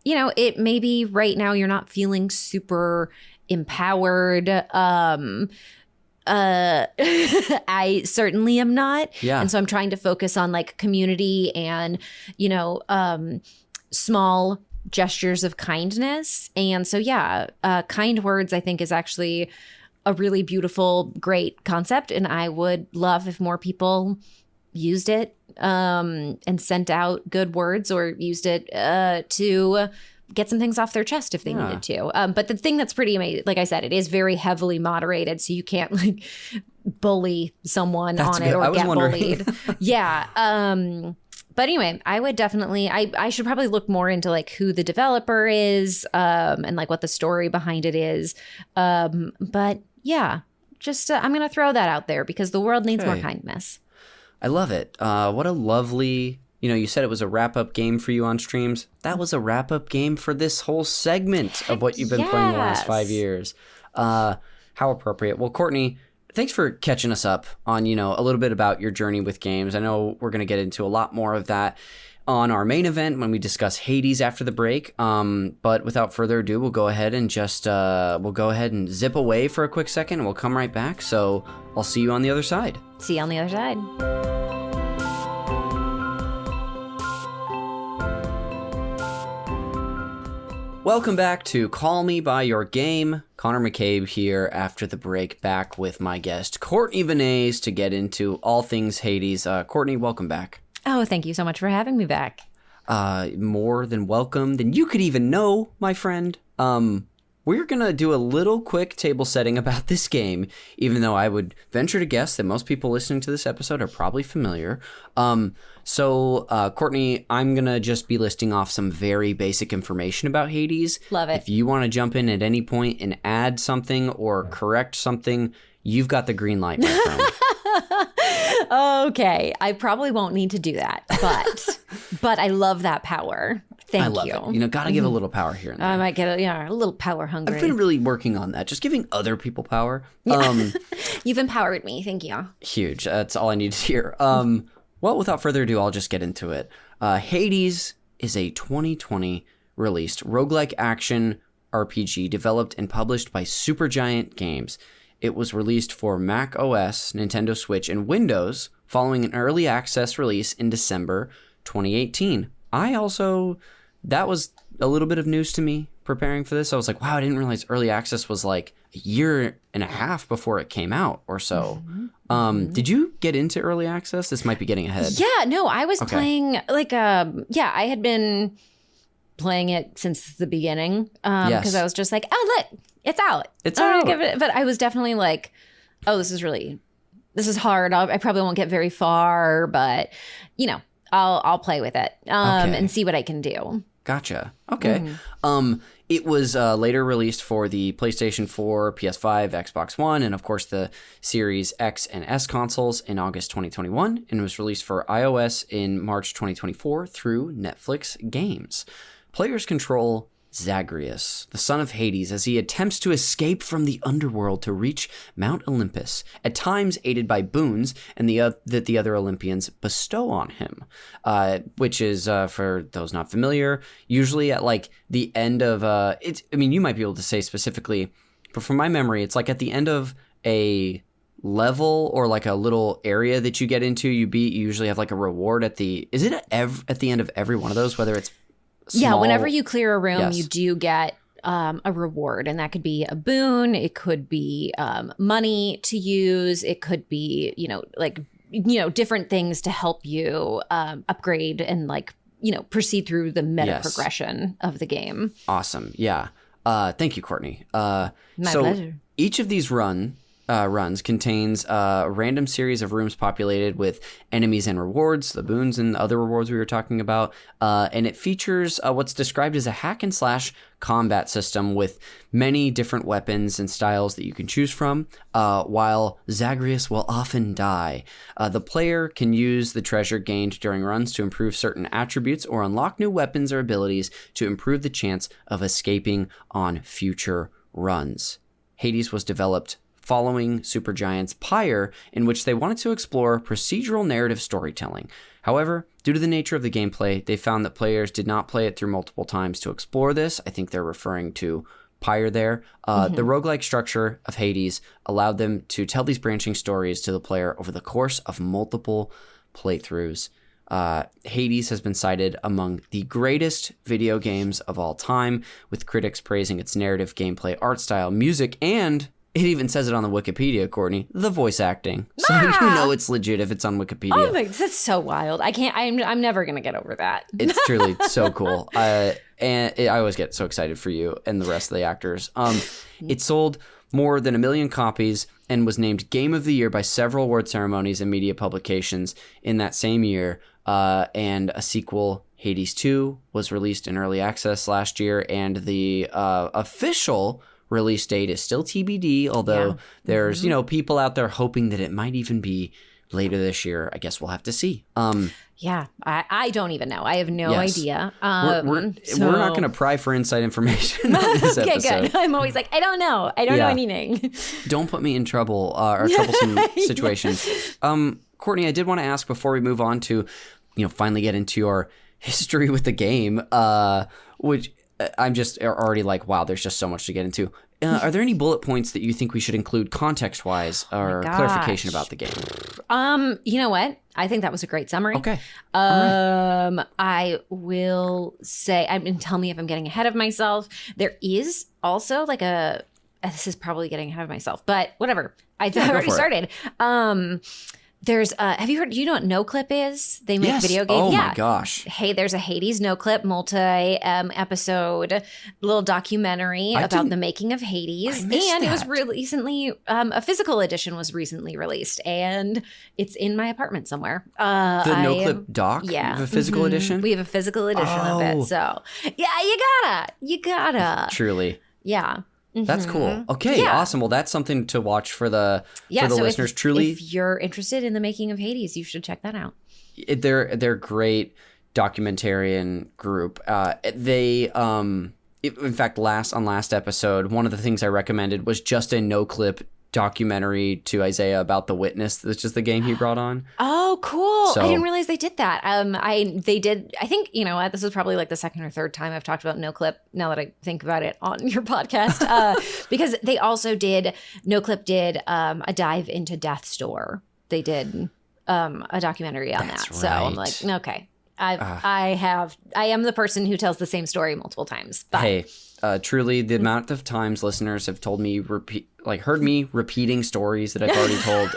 it maybe right now you're not feeling super empowered. I certainly am not. Yeah. And so I'm trying to focus on like community and, small gestures of kindness. And so, Kind Words, I think, is actually a really beautiful, great concept. And I would love if more people used it and sent out good words or used it to get some things off their chest if they needed to. But the thing that's pretty amazing, like I said, it is very heavily moderated. So you can't like bully someone on it or get bullied. Yeah. But anyway, I would definitely, I should probably look more into like who the developer is and like what the story behind it is. But yeah, just I'm going to throw that out there because the world needs more kindness. I love it. What a lovely, you said it was a wrap-up game for you on streams. That was a wrap-up game for this whole segment of what you've been playing the last 5 years. How appropriate. Well, Courtney, thanks for catching us up on, a little bit about your journey with games. I know we're going to get into a lot more of that on our main event when we discuss Hades after the break. But without further ado, we'll go ahead and zip away for a quick second, and we'll come right back. So I'll see you on the other side. See you on the other side. Welcome back to Call Me By Your Game. Connor McCabe here after the break, back with my guest, Courtney Vineys, to get into all things Hades. Courtney, welcome back. Oh, thank you so much for having me back. More than welcome than you could even know, my friend. We're going to do a little quick table setting about this game, even though I would venture to guess that most people listening to this episode are probably familiar. So, Courtney, I'm going to just be listing off some very basic information about Hades. Love it. If you want to jump in at any point and add something or correct something, you've got the green light, my friend. Okay. I probably won't need to do that, but I love that power. Thank you. I love it. Gotta give a little power here and there. I might get a little power hungry. I've been really working on that, just giving other people power. You've empowered me. Thank you. Huge. That's all I need to hear. Well, without further ado, I'll just get into it. Hades is a 2020 released roguelike action RPG developed and published by Supergiant Games. It was released for Mac OS, Nintendo Switch, and Windows following an early access release in December 2018. That was a little bit of news to me preparing for this. I was like, wow, I didn't realize early access was like a year and a half before it came out or so. Did you get into early access? This might be getting ahead. Yeah, no, I was playing I had been playing it since the beginning because I was just like, oh, look, it's out. It's out. But I was definitely like, oh, this is hard. I probably won't get very far, but I'll play with it and see what I can do. Gotcha. Okay. It was later released for the PlayStation 4, PS5, Xbox One, and of course the Series X and S consoles in August 2021, and was released for iOS in March 2024 through Netflix Games. Players control Zagreus, the son of Hades, as he attempts to escape from the underworld to reach Mount Olympus, at times aided by boons that the other Olympians bestow on him, which is, for those not familiar, usually at like the end of, you might be able to say specifically, but from my memory, it's like at the end of a level or like a little area that you get into, you usually have like a reward at the end of every one of those, whether it's small. Yeah, whenever you clear a room, Yes. you do get a reward, and that could be a boon. It could be money to use. It could be, different things to help you upgrade and proceed through the meta progression of the game. Awesome. Yeah. Thank you, Courtney. My pleasure. Each of these runs contains a random series of rooms populated with enemies and rewards, the boons and other rewards we were talking about, and it features what's described as a hack and slash combat system with many different weapons and styles that you can choose from. While Zagreus will often die, the player can use the treasure gained during runs to improve certain attributes or unlock new weapons or abilities to improve the chance of escaping on future runs. Hades was developed following Supergiant's Pyre, in which they wanted to explore procedural narrative storytelling. However, due to the nature of the gameplay, they found that players did not play it through multiple times to explore this. I think they're referring to Pyre there. The roguelike structure of Hades allowed them to tell these branching stories to the player over the course of multiple playthroughs. Hades has been cited among the greatest video games of all time, with critics praising its narrative, gameplay, art style, music, and it even says it on the Wikipedia, Courtney, the voice acting. So you know it's legit if it's on Wikipedia. Oh my, that's so wild. I'm never going to get over that. It's truly so cool. I always get so excited for you and the rest of the actors. It sold more than 1 million copies and was named Game of the Year by several award ceremonies and media publications in that same year. And a sequel, Hades 2, was released in early access last year, and the official release date is still TBD, although there's, people out there hoping that it might even be later this year. I guess we'll have to see. Yeah, I don't even know. I have no idea. We're not going to pry for inside information on this okay, episode. good. I'm always like, I don't know. I don't know anything. Don't put me in trouble or troublesome situations. Courtney, I did want to ask before we move on to, finally get into your history with the game, which I'm just already like, wow, there's just so much to get into. Are there any bullet points that you think we should include context-wise or clarification about the game? You know what? I think that was a great summary. Okay. I will say, tell me if I'm getting ahead of myself. There is also like this is probably getting ahead of myself, but whatever. I've already started. There's have you heard, you know what NoClip is? They make video games. Oh my gosh. Hey, there's a Hades NoClip multi-episode little documentary about the making of Hades. And it was recently, a physical edition was recently released, and it's in my apartment somewhere. The NoClip doc? Yeah. The physical edition? We have a physical edition of it. So yeah, you gotta. Truly. Yeah. That's cool. Okay, awesome. Well, that's something to watch for the listeners. Truly, if you're interested in the making of Hades, you should check that out. They're great documentarian group. In fact, last episode, one of the things I recommended was just a NoClip documentary to Isaiah about The Witness, which is the game he brought on. Oh, cool. I didn't realize they did that. They did, I think, you know what, this is probably like the second or third time I've talked about NoClip now that I think about it on your podcast, because they also NoClip did a dive into Death's Door. They did a documentary on that. Right. So I'm like, okay, I am the person who tells the same story multiple times. But. Hey, truly, the amount of times listeners have told me heard me repeating stories that I've already told,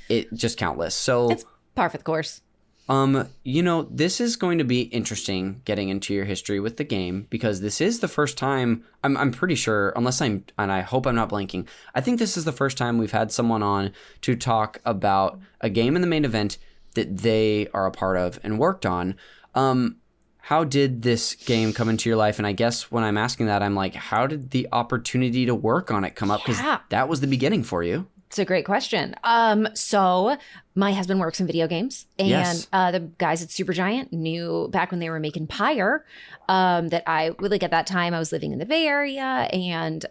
it just countless. So it's par for the course. This is going to be interesting getting into your history with the game, because this is the first time I'm pretty sure, and I hope I'm not blanking, I think this is the first time we've had someone on to talk about a game in the main event that they are a part of and worked on. How did this game come into your life? And I guess when I'm asking that, I'm like, how did the opportunity to work on it come up? Because that was the beginning for you. It's a great question. So my husband works in video games, and the guys at Supergiant knew back when they were making Pyre that I really, at that time, I was living in the Bay Area, and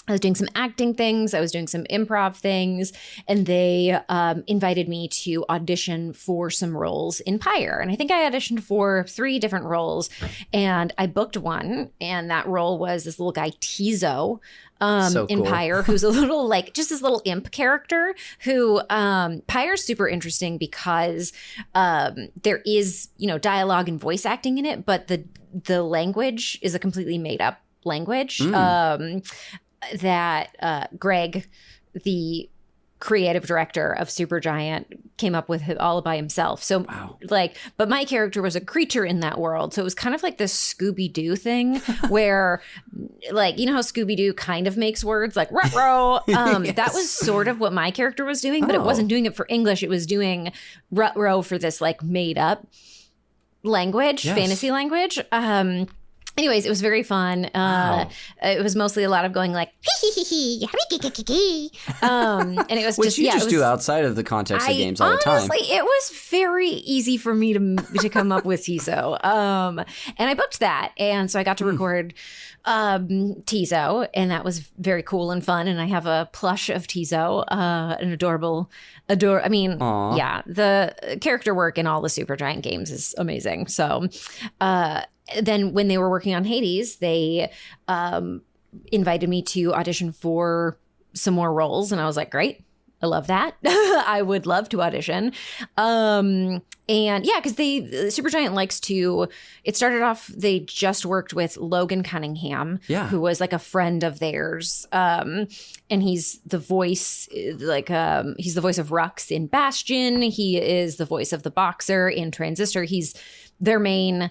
I was doing some acting things. I was doing some improv things, and they invited me to audition for some roles in Pyre. And I think I auditioned for 3 different roles, and I booked one. And that role was this little guy, Tizo, in Pyre, who's a little just this little imp character who Pyre's super interesting because there is, dialogue and voice acting in it, but the language is a completely made up language. That Greg, the creative director of Supergiant, came up with it all by himself. So but my character was a creature in that world. So it was kind of like this Scooby-Doo thing where you know how Scooby-Doo kind of makes words like ruh-roh? Yes. That was sort of what my character was doing, but it wasn't doing it for English. It was doing ruh-roh for this made up language, fantasy language. Anyways, it was very fun. It was mostly a lot of going and it was which you do outside of the context of games all the time. Honestly, it was very easy for me to come up with Tizo. And I booked that, and so I got to record Tizo, and that was very cool and fun. And I have a plush of Tizo, an adorable. The character work in all the Supergiant games is amazing. So. Then when they were working on Hades, they invited me to audition for some more roles. And I was like, great. I love that. I would love to audition. And because Supergiant likes to, it started off, they just worked with Logan Cunningham, who was a friend of theirs. And he's the voice, he's the voice of Rux in Bastion. He is the voice of the Boxer in Transistor. He's their main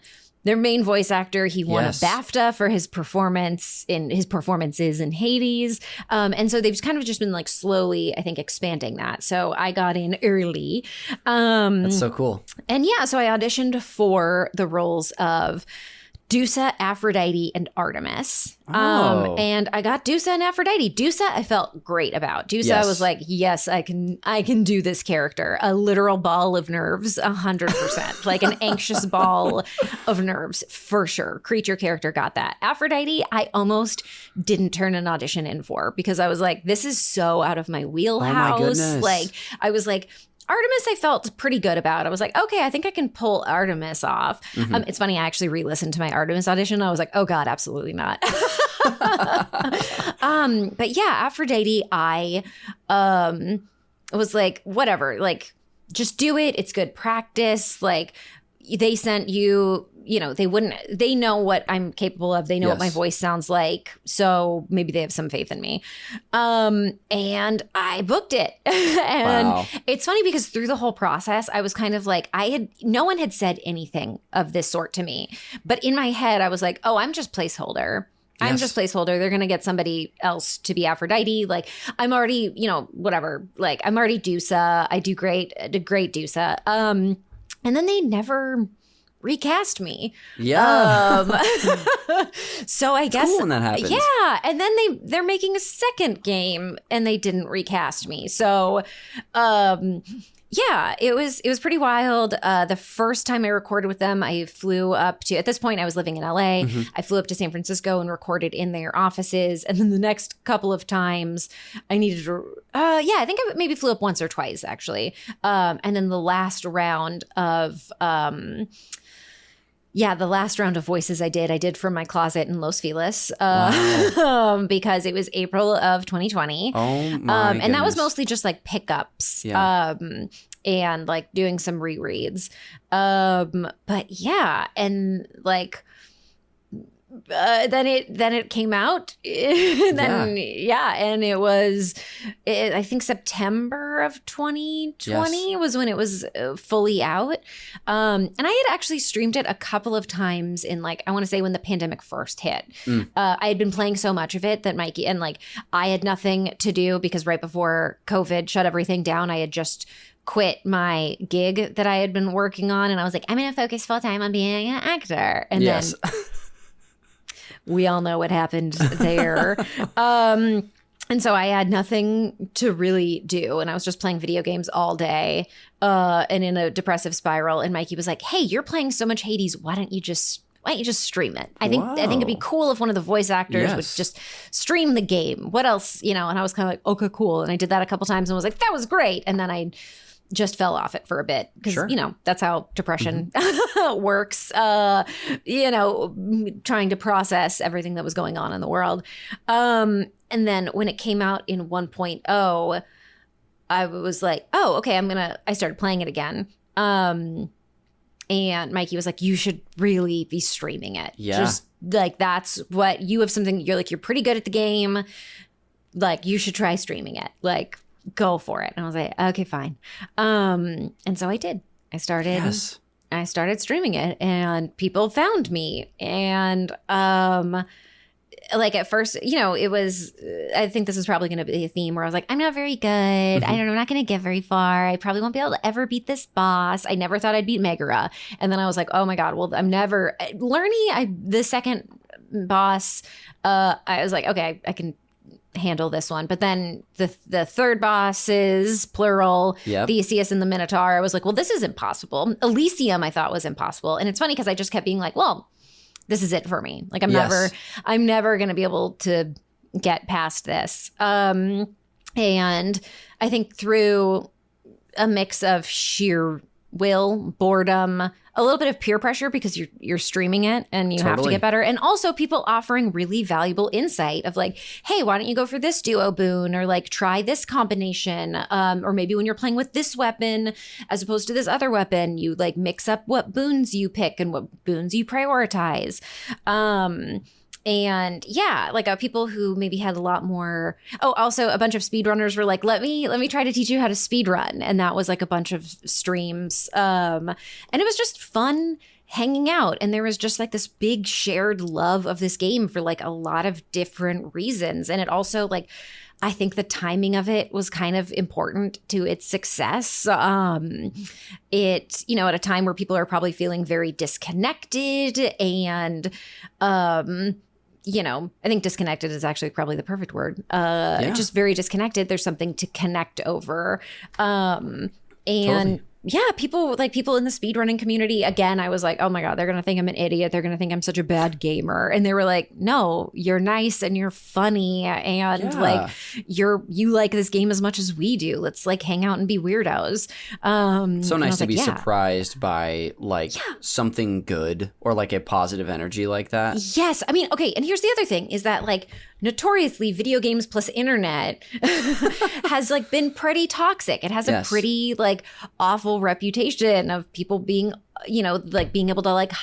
voice actor. He won a BAFTA for his performances in Hades. And so they've kind of just been slowly, I think, expanding that. So I got in early. That's so cool. And so I auditioned for the roles of Dusa, Aphrodite, and Artemis. Oh. And I got Dusa and Aphrodite. Dusa, I felt great about. Dusa was like, yes, I can do this character. A literal ball of nerves, 100%. Like an anxious ball of nerves, for sure. Creature character got that. Aphrodite, I almost didn't turn an audition in for because I was like, this is so out of my wheelhouse. Oh my goodness. Like, I was like, Artemis, I felt pretty good about. I was like, okay, I think I can pull Artemis off. It's funny, I actually re-listened to my Artemis audition. I was like, oh God, absolutely not. But yeah, Aphrodite, I was like, whatever, like, just do it. It's good practice. Like, they sent you, they know what I'm capable of. They know what my voice sounds like. So maybe they have some faith in me. And I booked it. And it's funny because through the whole process, I was kind of like, no one had said anything of this sort to me. But in my head, I was like, oh, I'm just placeholder. I'm just placeholder. They're going to get somebody else to be Aphrodite. Like, I'm already, whatever. Like, I'm already Dusa. I did great Dusa. And then they never recast me. Yeah. So I guess cool when that happens. Yeah. And then they're making a second game and they didn't recast me. So yeah, it was pretty wild. The first time I recorded with them, I flew up to, at this point I was living in LA. I flew up to San Francisco and recorded in their offices. And then the next couple of times I needed to, I think I maybe flew up once or twice actually. And then the last round of, voices I did from my closet in Los Feliz because it was April of 2020. Oh my and that was mostly just like pickups and like doing some rereads. But yeah, and like then it came out and it was I think September of 2020 was when it was fully out, and I had actually streamed it a couple of times in like I want to say when the pandemic first hit. I had been playing so much of it that Mikey and like I had nothing to do because right before COVID shut everything down, I had just quit my gig that I had been working on, and I was like, I'm gonna focus full time on being an actor. And then we all know what happened there. And so I had nothing to really do. And I was just playing video games all day and in a depressive spiral. And Mikey was like, hey, you're playing so much Hades. Why don't you just stream it? I think it'd be cool if one of the voice actors would just stream the game. What else? And I was kind of like, okay, cool. And I did that a couple times and was like, that was great. And then I just fell off it for a bit because, that's how depression works, trying to process everything that was going on in the world. And then when it came out in 1.0, I was like, oh, okay, I started playing it again. And Mikey was like, you should really be streaming it. Yeah. Just like, that's what you have something, you're pretty good at the game. Like, you should try streaming it. Like, go for it. And I was like, okay, fine. And so I did. I started streaming it and people found me. And like at first, it was, I think this is probably going to be a theme where I was like, I'm not very good. I don't know. I'm not going to get very far. I probably won't be able to ever beat this boss. I never thought I'd beat Megara. And then I was like, oh my God, well, I'm never the second boss, I was like, okay, I can handle this one. But then the third bosses, plural, Theseus and the Minotaur, I was like, well, this is impossible. Elysium I thought was impossible. And it's funny because I just kept being like, well, this is it for me. Like I'm never going to be able to get past this. And I think through a mix of sheer will, boredom, a little bit of peer pressure because you're streaming it and you have to get better. And also people offering really valuable insight of like, hey, why don't you go for this duo boon or like try this combination? Or maybe when you're playing with this weapon as opposed to this other weapon, you like mix up what boons you pick and what boons you prioritize. And yeah, like people who maybe had a lot more. Oh, also a bunch of speedrunners were like, let me try to teach you how to speedrun. And that was like a bunch of streams. And it was just fun hanging out. And there was just like this big shared love of this game for like a lot of different reasons. And it also like, I think the timing of it was kind of important to its success. It, you know, at a time where people are probably feeling very disconnected and, you know, I think disconnected is actually probably the perfect word. Just very disconnected. There's something to connect over. And Totally. yeah, people in the speedrunning community, again, I was like, oh my God, they're going to think I'm an idiot. They're going to think I'm such a bad gamer. And they were like, no, you're nice and you're funny. And like, you like this game as much as we do. Let's like hang out and be weirdos. So nice to be surprised by like something good or like a positive energy like that. Yes. I mean, okay. And here's the other thing is that like notoriously video games plus internet has like been pretty toxic. It has a pretty like awful reputation of people being, you know, like being able to like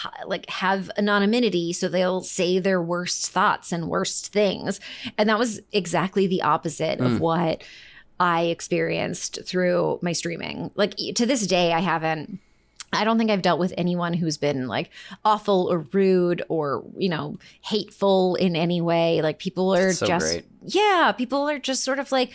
have anonymity. So they'll say their worst thoughts and worst things. And that was exactly the opposite of what I experienced through my streaming. Like to this day, I don't think I've dealt with anyone who's been like awful or rude or, you know, hateful in any way. Like people are people are just sort of like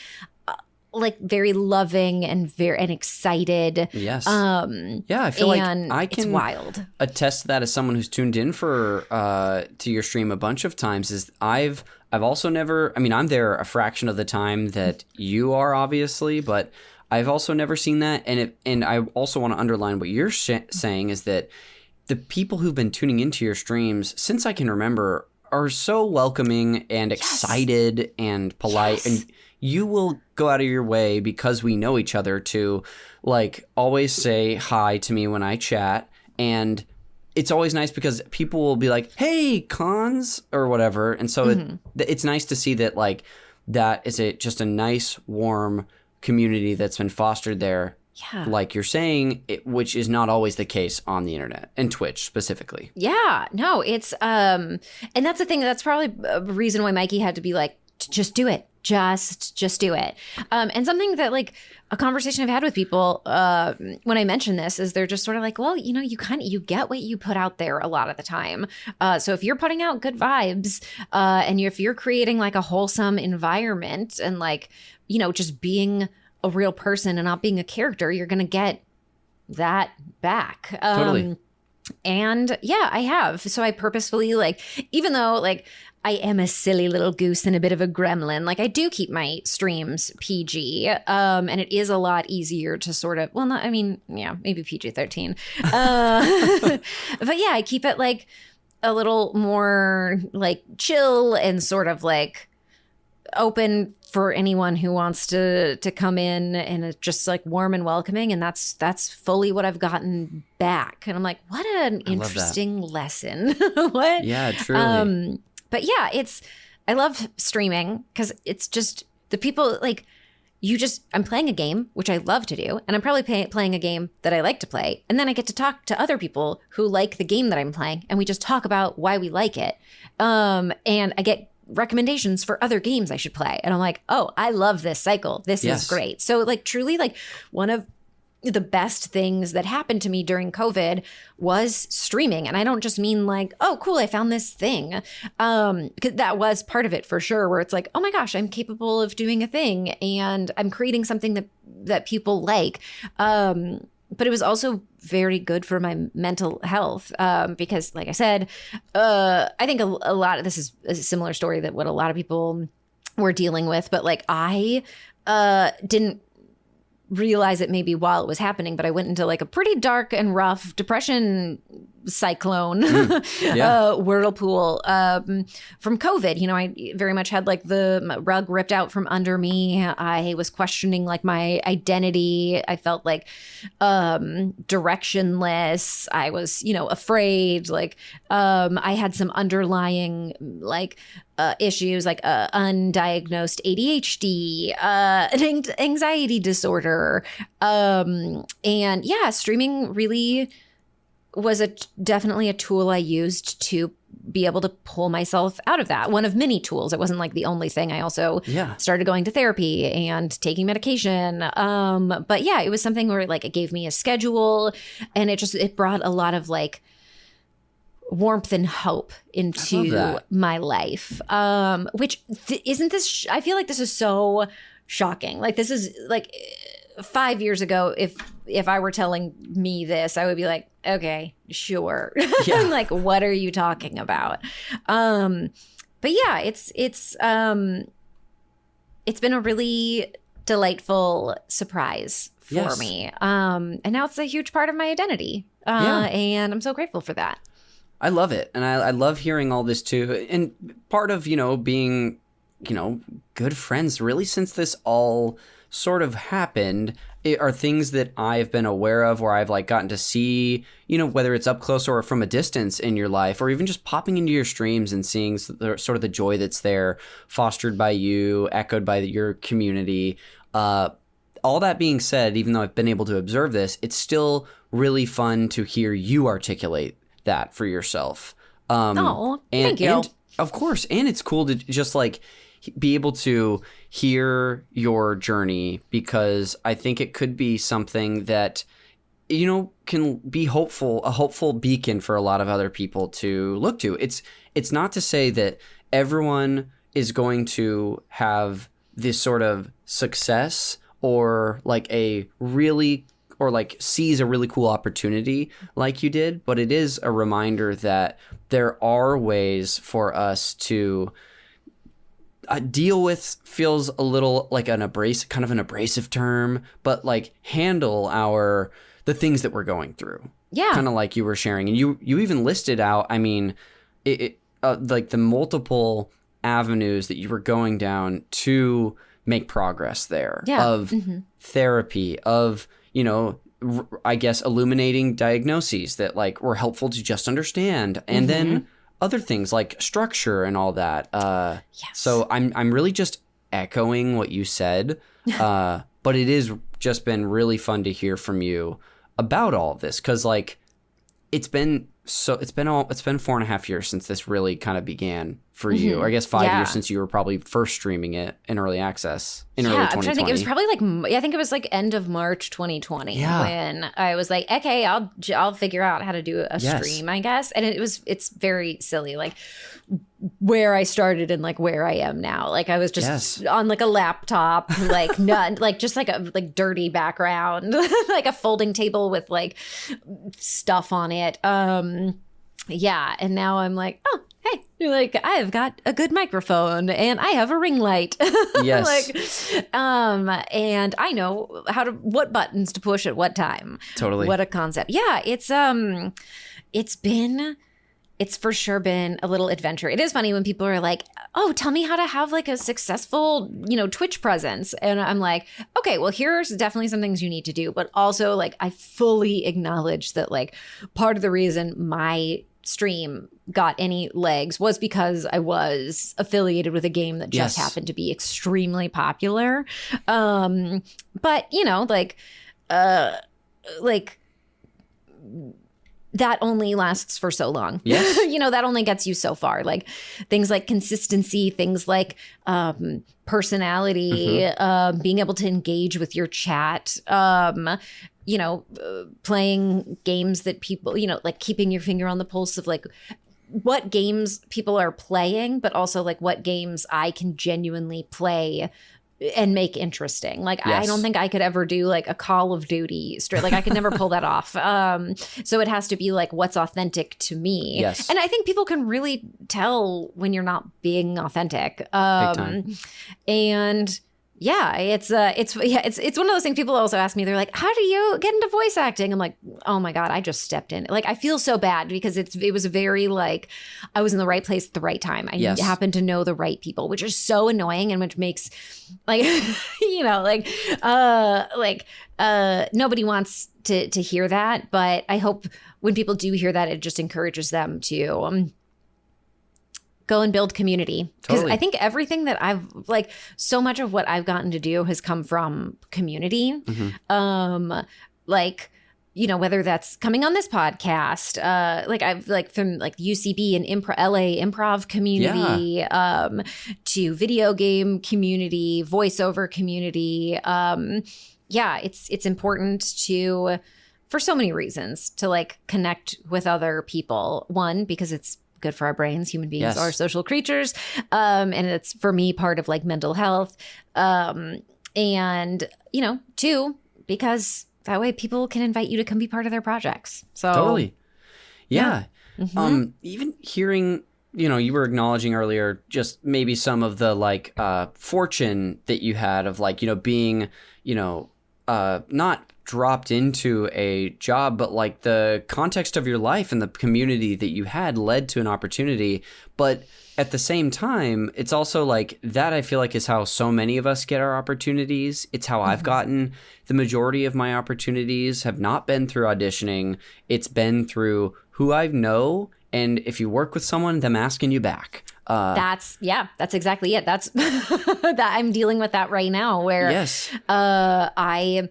very loving and and excited. Yes. I feel like I can it's wild. attest to that as someone who's tuned in for to your stream a bunch of times. Is I've also never. I mean, I'm there a fraction of the time that you are, obviously, but I've also never seen that. And I also want to underline what you're saying is that the people who've been tuning into your streams since I can remember are so welcoming and excited and polite. And you will go out of your way because we know each other to like always say hi to me when I chat. And it's always nice because people will be like, hey, cons or whatever. And so it's nice to see that like that is just a nice, warm community that's been fostered there. Yeah. Like you're saying, which is not always the case on the internet and Twitch specifically. Yeah, no, it's and that's the thing. That's probably a reason why Mikey had to be like, just do it. Just do it. And something that like a conversation I've had with people when I mention this is they're just sort of like, well, you know, you get what you put out there a lot of the time. So if you're putting out good vibes and if you're creating like a wholesome environment and like, you know, just being a real person and not being a character, you're going to get that back. Totally. And yeah, I have. So I purposefully like, even though like I am a silly little goose and a bit of a gremlin, like I do keep my streams PG. And it is a lot easier to sort of, well, not, I mean, yeah, maybe PG-13. But yeah, I keep it like a little more like chill and sort of like open for anyone who wants to come in, and it's just like warm and welcoming. And that's fully what I've gotten back. And I'm like, what an interesting lesson. What? Yeah, truly. But yeah, I love streaming because it's just the people like I'm playing a game, which I love to do. And I'm probably playing a game that I like to play. And then I get to talk to other people who like the game that I'm playing. And we just talk about why we like it. And I get recommendations for other games I should play. And I'm like, oh, I love this cycle. This is great. So like truly like one of the best things that happened to me during COVID was streaming. And I don't just mean like, oh, cool, I found this thing. Because that was part of it for sure, where it's like, oh my gosh, I'm capable of doing a thing and I'm creating something that people like. But it was also very good for my mental health because, like I said, I think a lot of this is a similar story that what a lot of people were dealing with. But like I didn't realize it maybe while it was happening, but I went into like a pretty dark and rough depression cyclone whirlpool from COVID. You know, I very much had like the rug ripped out from under me. I was questioning like my identity. I felt like directionless. I was, you know, afraid. Like I had some underlying like issues like undiagnosed ADHD, an anxiety disorder. And yeah, streaming really was definitely a tool I used to be able to pull myself out of that. One of many tools. It wasn't like the only thing. I also started going to therapy and taking medication. But yeah, it was something where like it gave me a schedule and it brought a lot of like warmth and hope into my life. Which isn't this, I feel like this is so shocking. Like this is like 5 years ago, if I were telling me this, I would be like, okay, sure. Yeah. Like, what are you talking about? But yeah, it's been a really delightful surprise for me. And now it's a huge part of my identity. And I'm so grateful for that. I love it. And I love hearing all this too. And part of, being, good friends, really, since this all sort of happened, are things that I've been aware of, where I've like gotten to see, whether it's up close or from a distance in your life, or even just popping into your streams and seeing sort of the joy that's there, fostered by you, echoed by your community. All that being said, even though I've been able to observe this, it's still really fun to hear you articulate that for yourself. Thank you. And of course, and it's cool to just like be able to hear your journey, because I think it could be something that, can be a hopeful beacon for a lot of other people to look to. It's not to say that everyone is going to have this sort of success or like sees a really cool opportunity like you did, but it is a reminder that there are ways for us to deal with, feels a little like an abrasive term, but like handle the things that we're going through. Yeah. Kind of like you were sharing. And you even listed out, I mean, like the multiple avenues that you were going down to make progress there. Yeah. Of therapy, of, I guess illuminating diagnoses that like were helpful to just understand. And then other things like structure and all that. Yes. So I'm really just echoing what you said, but it is just been really fun to hear from you about all of this, because like it's been 4.5 years since this really kind of began for you. Or I guess 5 years since you were probably first streaming it in early access in early 2020. I'm trying to think. It was probably I think it was like end of March 2020 when I was like, okay, I'll figure out how to do a stream, I guess. And it's very silly, like where I started and like where I am now. Like I was just on like a laptop, like just like a like dirty background, like a folding table with like stuff on it. And now I'm like, oh, hey, like I've got a good microphone and I have a ring light. Yes. And I know what buttons to push at what time. Totally. What a concept. Yeah, it's for sure been a little adventure. It is funny when people are like, oh, tell me how to have like a successful, Twitch presence. And I'm like, okay, well, here's definitely some things you need to do. But also like, I fully acknowledge that like part of the reason my stream got any legs was because I was affiliated with a game that just happened to be extremely popular. But that only lasts for so long. Yes. That only gets you so far. Like things like consistency, things like personality, being able to engage with your chat, playing games that people, like keeping your finger on the pulse of like what games people are playing, but also like what games I can genuinely play and make interesting. Like, I don't think I could ever do like a Call of Duty straight. Like I could never pull that off. So it has to be like what's authentic to me. Yes. And I think people can really tell when you're not being authentic. Big time. And yeah, it's one of those things people also ask me. They're like, how do you get into voice acting? I'm like, oh my God, I just stepped in. Like, I feel so bad because it was very like, I was in the right place at the right time. I happened to know the right people, which is so annoying and which makes like, nobody wants to hear that. But I hope when people do hear that, it just encourages them to go and build community. Because I think everything that I've like, so much of what I've gotten to do has come from community. Whether that's coming on this podcast, I've like from like UCB and LA improv community, to video game community, voiceover community. It's important to for so many reasons to like connect with other people. One, because it's good for our brains. Human beings are social creatures. And it's, for me, part of like mental health. And, you know, two, because that way people can invite you to come be part of their projects. So totally. Yeah. Even hearing, you know, you were acknowledging earlier just maybe some of the like fortune that you had of like, you know, being, you know, not dropped into a job, but like the context of your life and the community that you had led to an opportunity. But at the same time, it's also like that, I feel like, is how so many of us get our opportunities. It's how I've gotten the majority of my opportunities have not been through auditioning. It's been through who I know. And if you work with someone, them asking you back. That's exactly it. That's that I'm dealing with that right now where I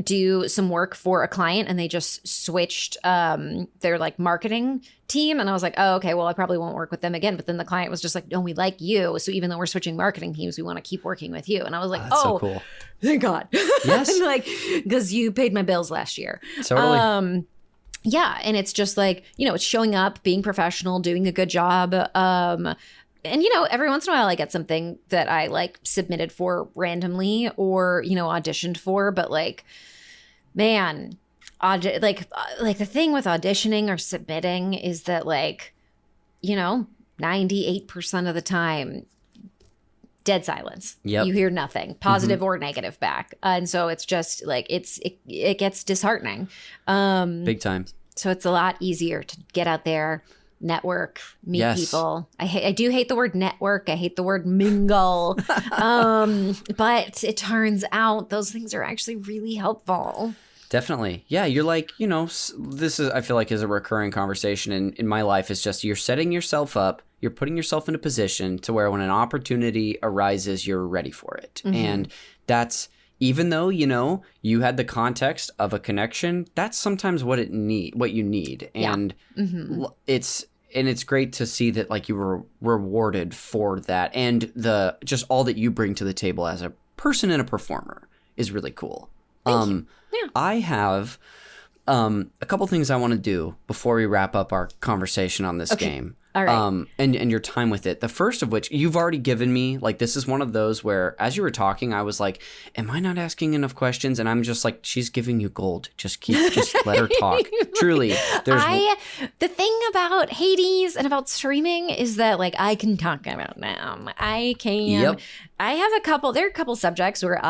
do some work for a client and they just switched their like marketing team. And I was like, oh, okay, well, I probably won't work with them again. But then the client was just like, no, we like you. So even though we're switching marketing teams, we want to keep working with you. And I was like, that's so cool. Thank God. Yes. Like, because you paid my bills last year. Totally. Yeah. And it's just like, you know, it's showing up, being professional, doing a good job. And, you know, every once in a while I get something that I like submitted for randomly or, you know, auditioned for. But like, man, like the thing with auditioning or submitting is that like, you know, 98% of the time, dead silence. Yep. You hear nothing, positive or negative back. And so it's just like, it gets disheartening. Big time. So it's a lot easier to get out there, network, meet people. I do hate the word network. I hate the word mingle. But it turns out those things are actually really helpful. Definitely. Yeah. You're like, you know, this is, I feel like, is a recurring conversation in my life. It's just, you're setting yourself up, you're putting yourself in a position to where when an opportunity arises, you're ready for it. And that's, even though, you know, you had the context of a connection, that's sometimes what you need. And it's great to see that like you were rewarded for that. And just all that you bring to the table as a person and a performer is really cool. I have a couple things I want to do before we wrap up our conversation on this game. All right. And your time with it. The first of which you've already given me. Like, this is one of those where, as you were talking, I was like, am I not asking enough questions? And I'm just like, she's giving you gold. Just let her talk. Truly. The thing about Hades and about streaming is that like I can talk about them. I can. Yep. I have there are a couple subjects where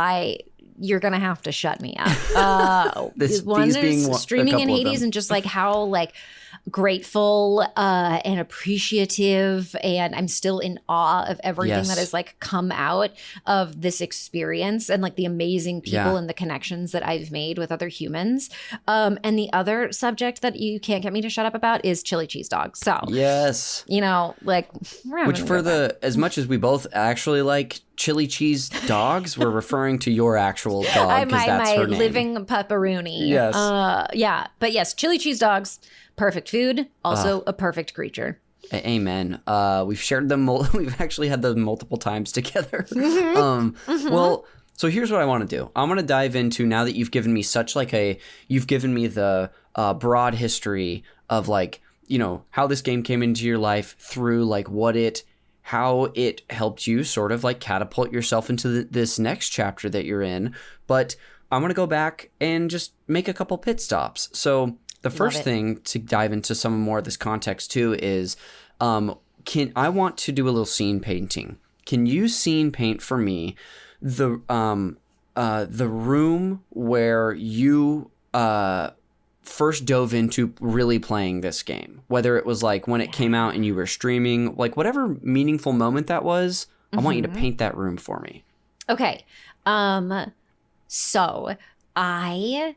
you're gonna have to shut me up. One is streaming in Hades and just like how like grateful and appreciative, and I'm still in awe of everything that has like come out of this experience and like the amazing people and the connections that I've made with other humans. And the other subject that you can't get me to shut up about is chili cheese dogs. So yes, you know, like which for as much as we both actually like chili cheese dogs, we're referring to your actual dog because that's her name. Living pepperoni. Yes. But yes, chili cheese dogs, perfect food, also a perfect creature. Amen. We've shared them. We've actually had them multiple times together. Well, so here's what I want to do. I want to dive into, now that you've given me you've given me the broad history of like, you know, how this game came into your life through like how it helped you sort of like catapult yourself into this next chapter that you're in. But I want to go back and just make a couple pit stops. So the first thing to dive into some more of this context too is, I want to do a little scene painting. Can you scene paint for me the room where you first dove into really playing this game, whether it was like when it came out and you were streaming, like whatever meaningful moment that was, I want you to paint that room for me. Okay. So I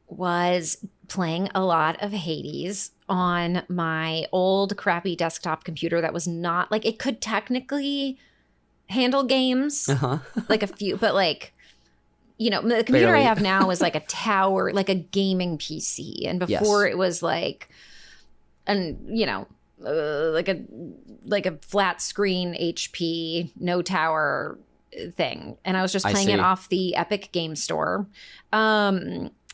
was playing a lot of Hades on my old crappy desktop computer that was not like, it could technically handle games, like a few, but like, you know, the computer I have now is like a tower, like a gaming PC. And before it was like, like a flat screen HP, no tower thing. And I was just playing it off the Epic Game Store.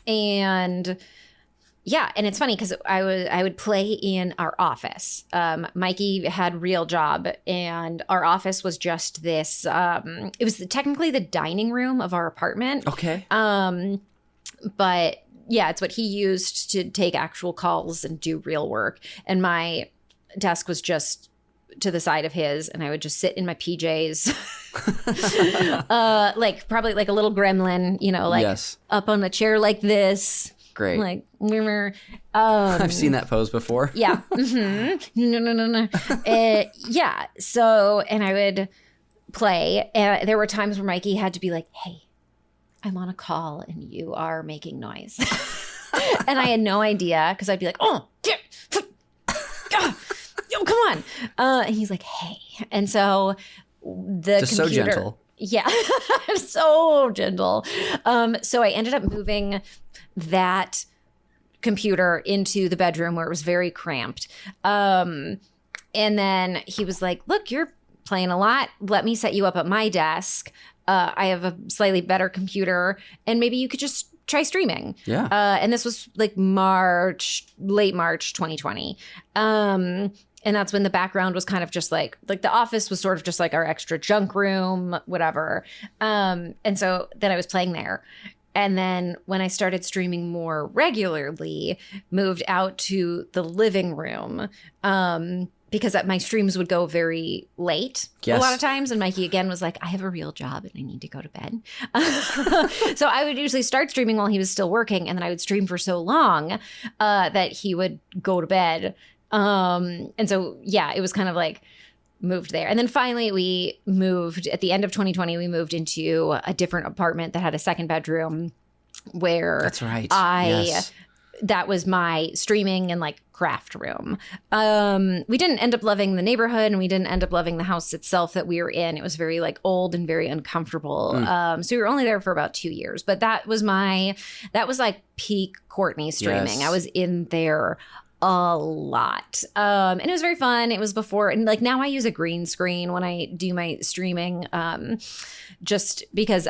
And yeah, and it's funny because I would play in our office. Mikey had real job, and our office was just this. It was technically the dining room of our apartment. Okay. But yeah, it's what he used to take actual calls and do real work. And my desk was just to the side of his, and I would just sit in my PJs, like probably like a little gremlin, up on a chair like this. Great. Like, I've seen that pose before. Yeah. No. Yeah. So, and I would play. And there were times where Mikey had to be like, hey, I'm on a call and you are making noise. And I had no idea because I'd be like, oh, come on. And he's like, hey. And so the just computer. So gentle. Yeah. So gentle. So I ended up moving that computer into the bedroom where it was very cramped. And then he was like, look, you're playing a lot. Let me set you up at my desk. I have a slightly better computer, and maybe you could just try streaming. Yeah. And this was like late March 2020. And that's when the background was kind of just like the office was sort of just like our extra junk room, whatever. And so then I was playing there. And then when I started streaming more regularly, moved out to the living room, because my streams would go very late a lot of times. And Mikey again was like, I have a real job and I need to go to bed. So I would usually start streaming while he was still working. And then I would stream for so long that he would go to bed. And so, yeah, it was kind of like moved there. And then finally we moved at the end of 2020, we moved into a different apartment that had a second bedroom where that's right. That was my streaming and like craft room. We didn't end up loving the neighborhood, and we didn't end up loving the house itself that we were in. It was very like old and very uncomfortable. So we were only there for about 2 years, but that was like peak Courtney streaming. Yes. I was in there a lot. And it was very fun. It was before, and like now I use a green screen when I do my streaming, just because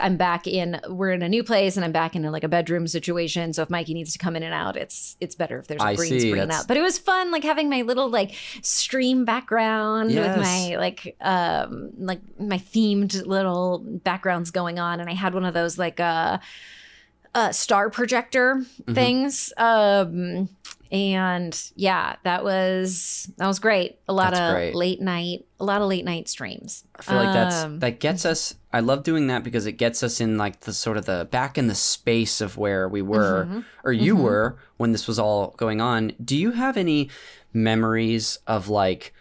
we're in a new place and I'm back in like a bedroom situation. So if Mikey needs to come in and out, it's better if there's a green screen out. But it was fun, like having my little like stream background with my like my themed little backgrounds going on. And I had one of those like star projector things. And yeah, that was great. A lot of late night streams. I feel like that gets us. I love doing that because it gets us in like the sort of the back in the space of where we were or you were when this was all going on. Do you have any memories of like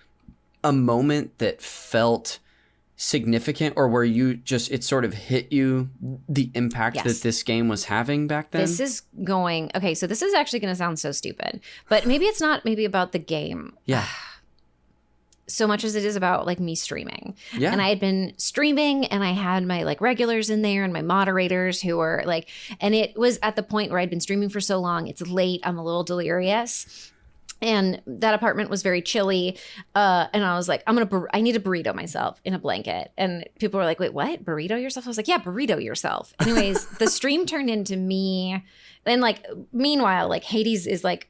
a moment that felt significant, or where you just it sort of hit you the impact that this game was having back then? So this is actually going to sound so stupid, but maybe it's not maybe about the game so much as it is about like me streaming. And I had been streaming and I had my like regulars in there and my moderators who were like, and it was at the point where I'd been streaming for so long, it's late, I'm a little delirious. And that apartment was very chilly. And I was like, I need to burrito myself in a blanket. And people were like, wait, what? Burrito yourself? I was like, yeah, burrito yourself. Anyways, the stream turned into me. And like, meanwhile, like Hades is like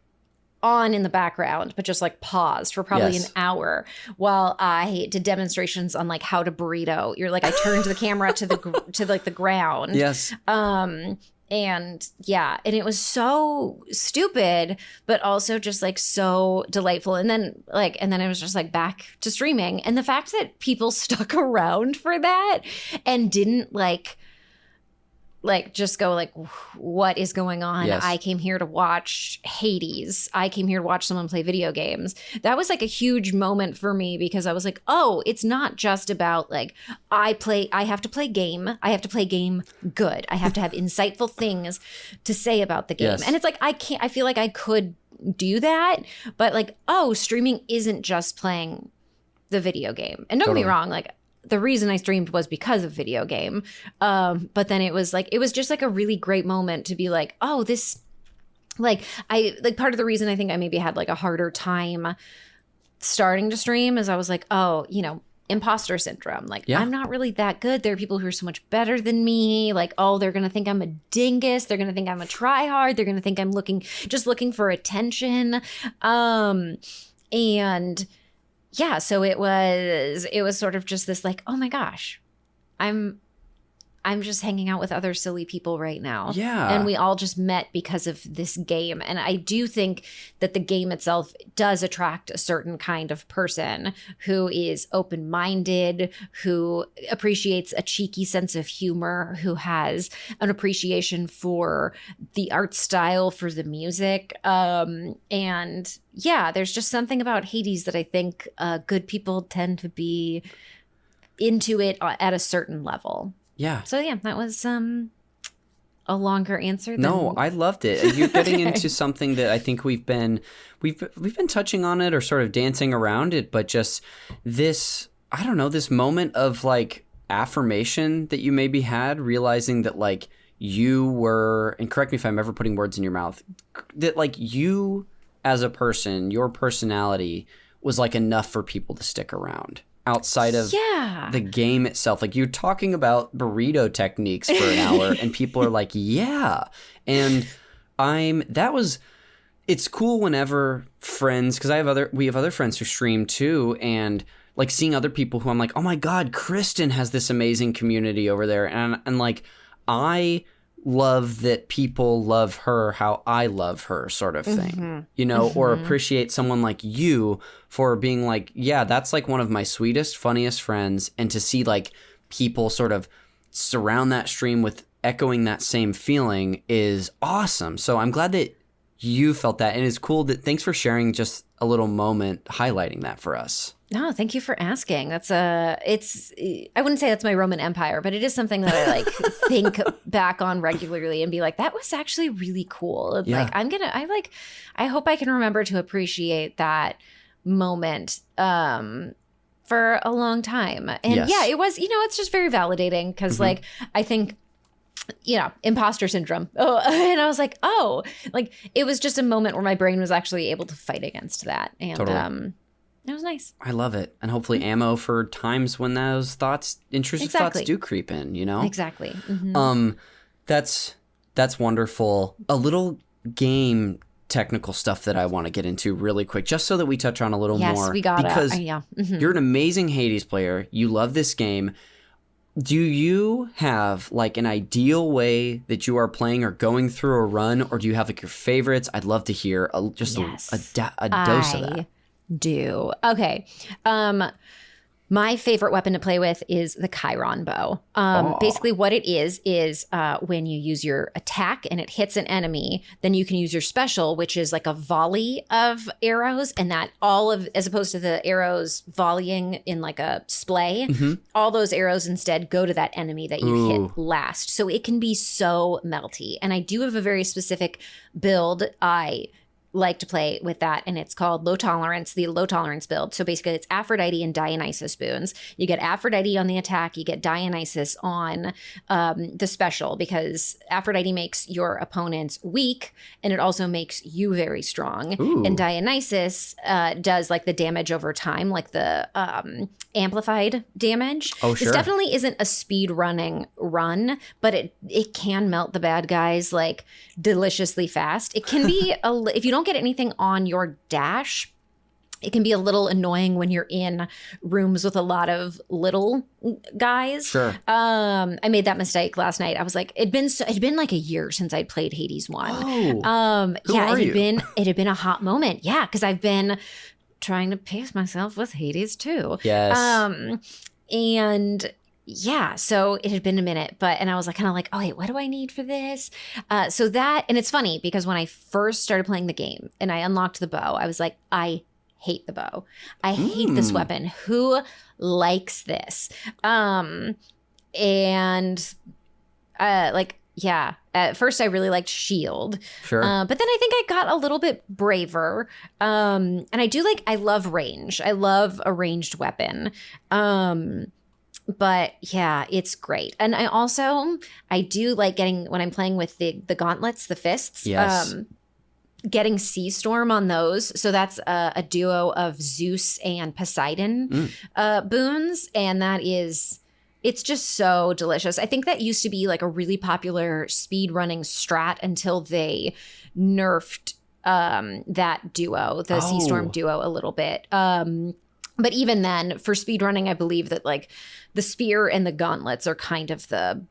on in the background, but just like paused for probably an hour while I did demonstrations on like how to burrito. You're like, I turned the camera to like the ground. Yes. And yeah, and it was so stupid, but also just like so delightful. And then it was just like back to streaming. And the fact that people stuck around for that and didn't like just go like, what is going on? Yes. I came here to watch Hades. I came here to watch someone play video games. That was like a huge moment for me because I was like, oh, it's not just about like, I have to play game. I have to play game good. I have to have insightful things to say about the game. Yes. And it's like, I feel like I could do that, but like, oh, streaming isn't just playing the video game. And don't get me wrong, like, the reason I streamed was because of video game. But then it was just like a really great moment to be like, oh, this, like, part of the reason I think I maybe had like a harder time starting to stream is I was like, oh, imposter syndrome. Like, I'm not really that good. There are people who are so much better than me. Like, oh, they're going to think I'm a dingus. They're going to think I'm a tryhard. They're going to think I'm just looking for attention. And yeah, so it was sort of just this like, oh my gosh, I'm just hanging out with other silly people right now. Yeah. And we all just met because of this game. And I do think that the game itself does attract a certain kind of person who is open-minded, who appreciates a cheeky sense of humor, who has an appreciation for the art style, for the music. And yeah, there's just something about Hades that I think good people tend to be into it at a certain level. Yeah. So yeah, that was a longer answer. No, I loved it. You're getting into something that I think we've been touching on it or sort of dancing around it, but just this, I don't know, this moment of like affirmation that you maybe had, realizing that like you were, and correct me if I'm ever putting words in your mouth, that like you as a person, your personality was like enough for people to stick around. Outside of the game itself. Like you're talking about burrito techniques for an hour and people are like, yeah. And it's cool whenever friends, because we have other friends who stream too, and like seeing other people who I'm like, oh my God, Kristen has this amazing community over there. And like, I love that people love her how I love her, sort of thing, you know, or appreciate someone like you for being like, yeah, that's like one of my sweetest, funniest friends. And to see like people sort of surround that stream with echoing that same feeling is awesome. So I'm glad that you felt that. And it's cool that, thanks for sharing just a little moment highlighting that for us. No, thank you for asking. I wouldn't say that's my Roman Empire, but it is something that I like think back on regularly and be like, that was actually really cool. Yeah. Like, I hope I can remember to appreciate that moment for a long time. And yeah, it was, it's just very validating because like, I think, imposter syndrome. Oh, and I was like, oh, like it was just a moment where my brain was actually able to fight against that. And totally. It was nice. I love it. And hopefully ammo for times when those intrusive thoughts do creep in, you know? Exactly. That's wonderful. A little game technical stuff that I want to get into really quick, just so that we touch on a little more. Yes, we got it. Because you're an amazing Hades player. You love this game. Do you have like an ideal way that you are playing or going through a run, or do you have like your favorites? I'd love to hear a dose of that. Do. Okay. My favorite weapon to play with is the Chiron bow. Basically what it is when you use your attack and it hits an enemy, then you can use your special, which is like a volley of arrows, and that as opposed to the arrows volleying in like a splay, all those arrows instead go to that enemy that you hit last. So it can be so melty. And I do have a very specific build I like to play with that, and it's called the low tolerance build. So basically it's Aphrodite and Dionysus boons. You get Aphrodite on the attack, you get Dionysus on the special, because Aphrodite makes your opponents weak and it also makes you very strong. And Dionysus does like the damage over time, like the amplified damage. Oh, sure. This definitely isn't a speed running run, but it can melt the bad guys like deliciously fast. It can be if you don't get anything on your dash, it can be a little annoying when you're in rooms with a lot of little guys. Sure. I made that mistake last night. I was like, it'd been like a year since I'd played Hades 1. Oh. It had been a hot moment. Yeah, because I've been trying to pace myself with Hades 2. Yes. And yeah, so it had been a minute, and I was like, kind of like, oh wait, what do I need for this? So that, and it's funny because when I first started playing the game and I unlocked the bow, I was like, I hate the bow. I hate this weapon. Who likes this? At first I really liked shield. Sure. But then I think I got a little bit braver. And I love range. I love a ranged weapon. But yeah, it's great. And I do like when I'm playing with the gauntlets, the fists. Yes. getting Sea Storm on those. So that's a duo of Zeus and Poseidon boons. And it's just so delicious. I think that used to be like a really popular speed running strat until they nerfed that duo, the Sea Storm duo, a little bit. But even then, for speedrunning, I believe that like the spear and the gauntlets are kind of the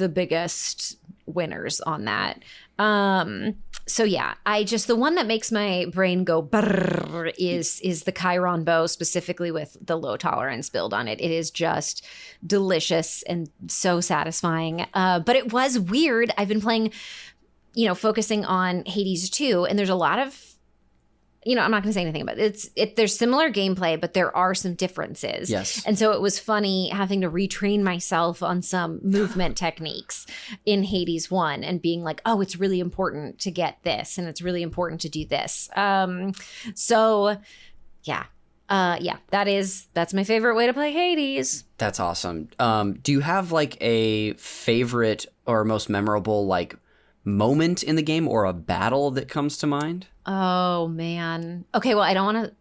biggest winners on that. So yeah, the one that makes my brain go brrr is the Chiron bow, specifically with the low tolerance build on it. It is just delicious and so satisfying. But it was weird. I've been playing, focusing on Hades 2, and there's a lot of, I'm not going to say anything about it. There's similar gameplay, but there are some differences. Yes. And so it was funny having to retrain myself on some movement techniques in Hades 1 and being like, oh, it's really important to get this and it's really important to do this. So yeah. That's my favorite way to play Hades. That's awesome. Do you have like a favorite or most memorable like moment in the game or a battle that comes to mind? Oh man. Okay, well, I don't want to.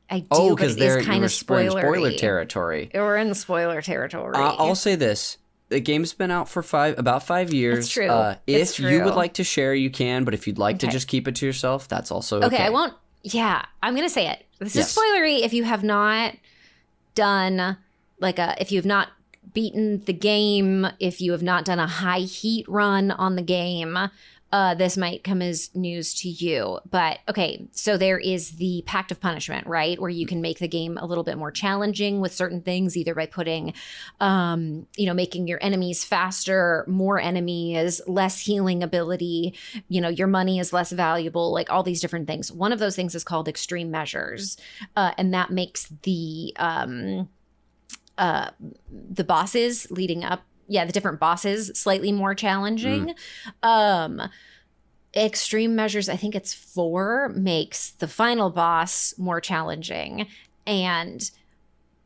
I do, but it is kind of spoiler territory. We're in spoiler territory. I'll say this: the game's been out for about 5 years. It's true. If you would like to share, you can. But if you'd like to just keep it to yourself, that's also okay. Okay, I won't. Yeah, I'm gonna say it. This is spoilery. If you have not done if you have not beaten the game, if you have not done a high heat run on the game, this might come as news to you. But okay, so there is the Pact of Punishment, right? Where you can make the game a little bit more challenging with certain things, either by putting, making your enemies faster, more enemies, less healing ability, your money is less valuable, like all these different things. One of those things is called extreme measures. And that makes the bosses leading up, the different bosses slightly more challenging. Extreme measures, I think it's 4, makes the final boss more challenging. And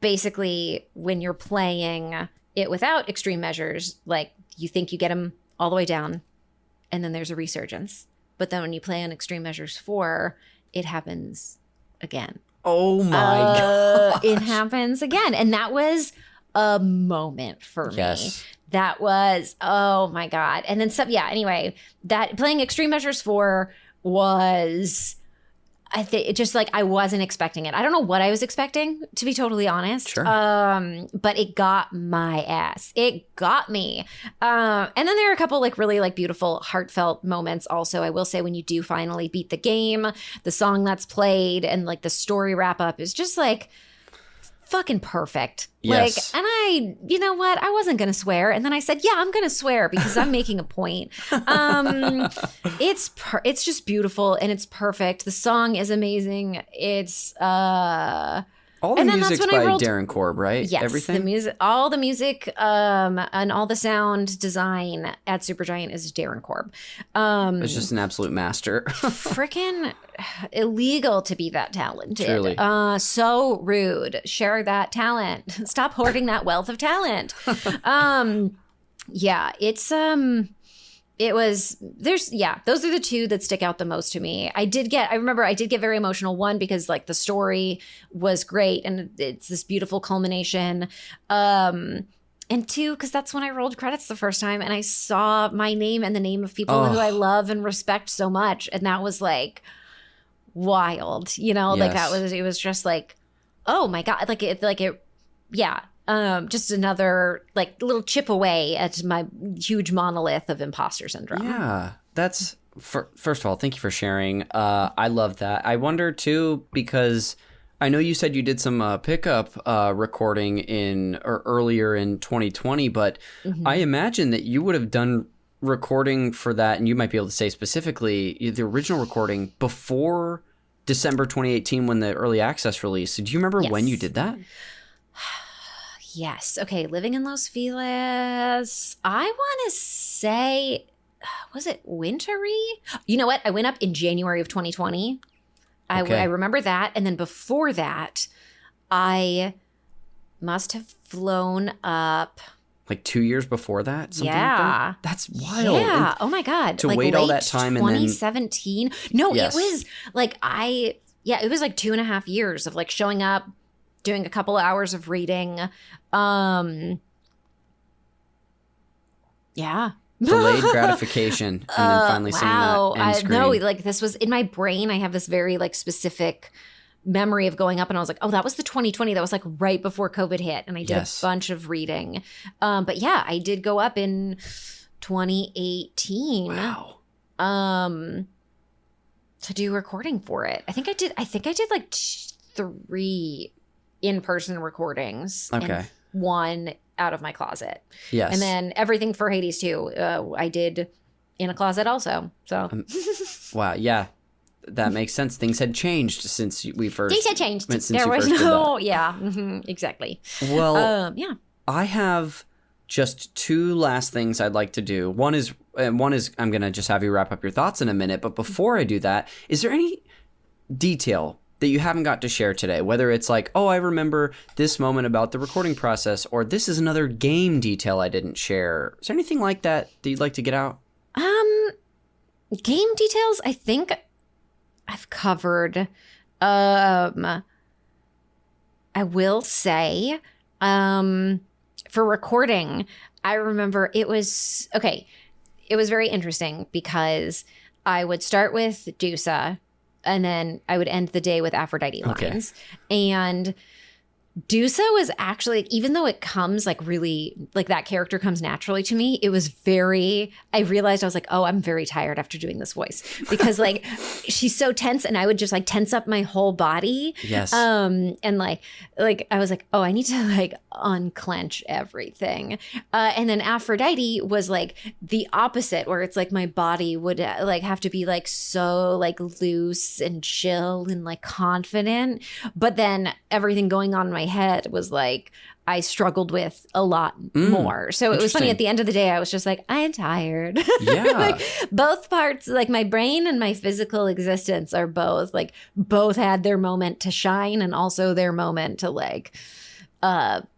basically when you're playing it without extreme measures, like you think you get them all the way down and then there's a resurgence. But then when you play on extreme measures 4, it happens again. Oh my God. It happens again. And that was a moment for me. That was, oh my God. And then anyway, that playing Extreme Measures 4 was, I wasn't expecting it. I don't know what I was expecting, to be totally honest. Sure. But it got my ass. It got me. And then there are a couple really beautiful, heartfelt moments also. I will say when you do finally beat the game, the song that's played and the story wrap up is just fucking perfect. Yes. And you know what? I wasn't going to swear. And then I said, yeah, I'm going to swear because I'm making a point. It's just beautiful and it's perfect. The song is amazing. It's, all the music's by Darren Korb, right? Yes. Everything? All the music, and all the sound design at Supergiant is Darren Korb. It's just an absolute master. Freaking illegal to be that talented. Truly. So rude. Share that talent. Stop hoarding that wealth of talent. Those are the two that stick out the most to me. I did get very emotional. One, because the story was great and it's this beautiful culmination. And 2, because that's when I rolled credits the first time and I saw my name and the name of people who I love and respect so much. And that was wild, Yes. it was just oh my God, just another little chip away at my huge monolith of imposter syndrome. Yeah, that's first of all, thank you for sharing. I love that. I wonder too, because I know you said you did some pickup recording earlier in 2020, but I imagine that you would have done recording for that, and you might be able to say specifically the original recording before December 2018 when the early access released. Do you remember when you did that? Yes. Okay. Living in Los Feliz. I want to say, was it wintry? You know what? I went up in January of 2020. Okay. I remember that. And then before that, I must have flown up like 2 years before that. Something like that. That's wild. Yeah. And oh my God. to like wait all that time and then 2017. No, Yes. it was like it was like 2.5 years of like showing up, doing a couple of hours of reading. Yeah. delayed gratification and then finally seeing that end screen. No, like this was in my brain. I have this very like specific memory of going up and I was like, oh, that was the 2020. That was like right before COVID hit. And I did a bunch of reading. But yeah, I did go up in 2018. Wow. To do recording for it. I think I did like 3 in-person recordings. Okay. And 1 out of my closet. Yes. And then everything for Hades too. I did in a closet also. So wow. Yeah. That makes sense. Things had changed since we first. Things had changed. Since there you was first did no. that. Yeah. Exactly. Well. Yeah. I have just 2 last things I'd like to do. One is I'm gonna just have you wrap up your thoughts in a minute. But before I do that, is there any detail that you haven't got to share today? Whether it's like, oh, I remember this moment about the recording process, or this is another game detail I didn't share. Is there anything like that you'd like to get out? Game details. I think I've covered. I will say, for recording, I remember it was very interesting because I would start with Dusa and then I would end the day with Aphrodite lines. Okay. And Dusa was actually, even though it comes like really, like that character comes naturally to me, it was I realized I was like, oh, I'm very tired after doing this voice because like she's so tense and I would just like tense up my whole body. Yes. And like I was like, oh, I need to like unclench everything. And then Aphrodite was like the opposite where it's like my body would like have to be like so like loose and chill and like confident. But then everything going on in my head was like I struggled with a lot more. So it was funny. At the end of the day, I was just like, I'm tired. Yeah. Like both parts, like my brain and my physical existence are both had their moment to shine and also their moment to like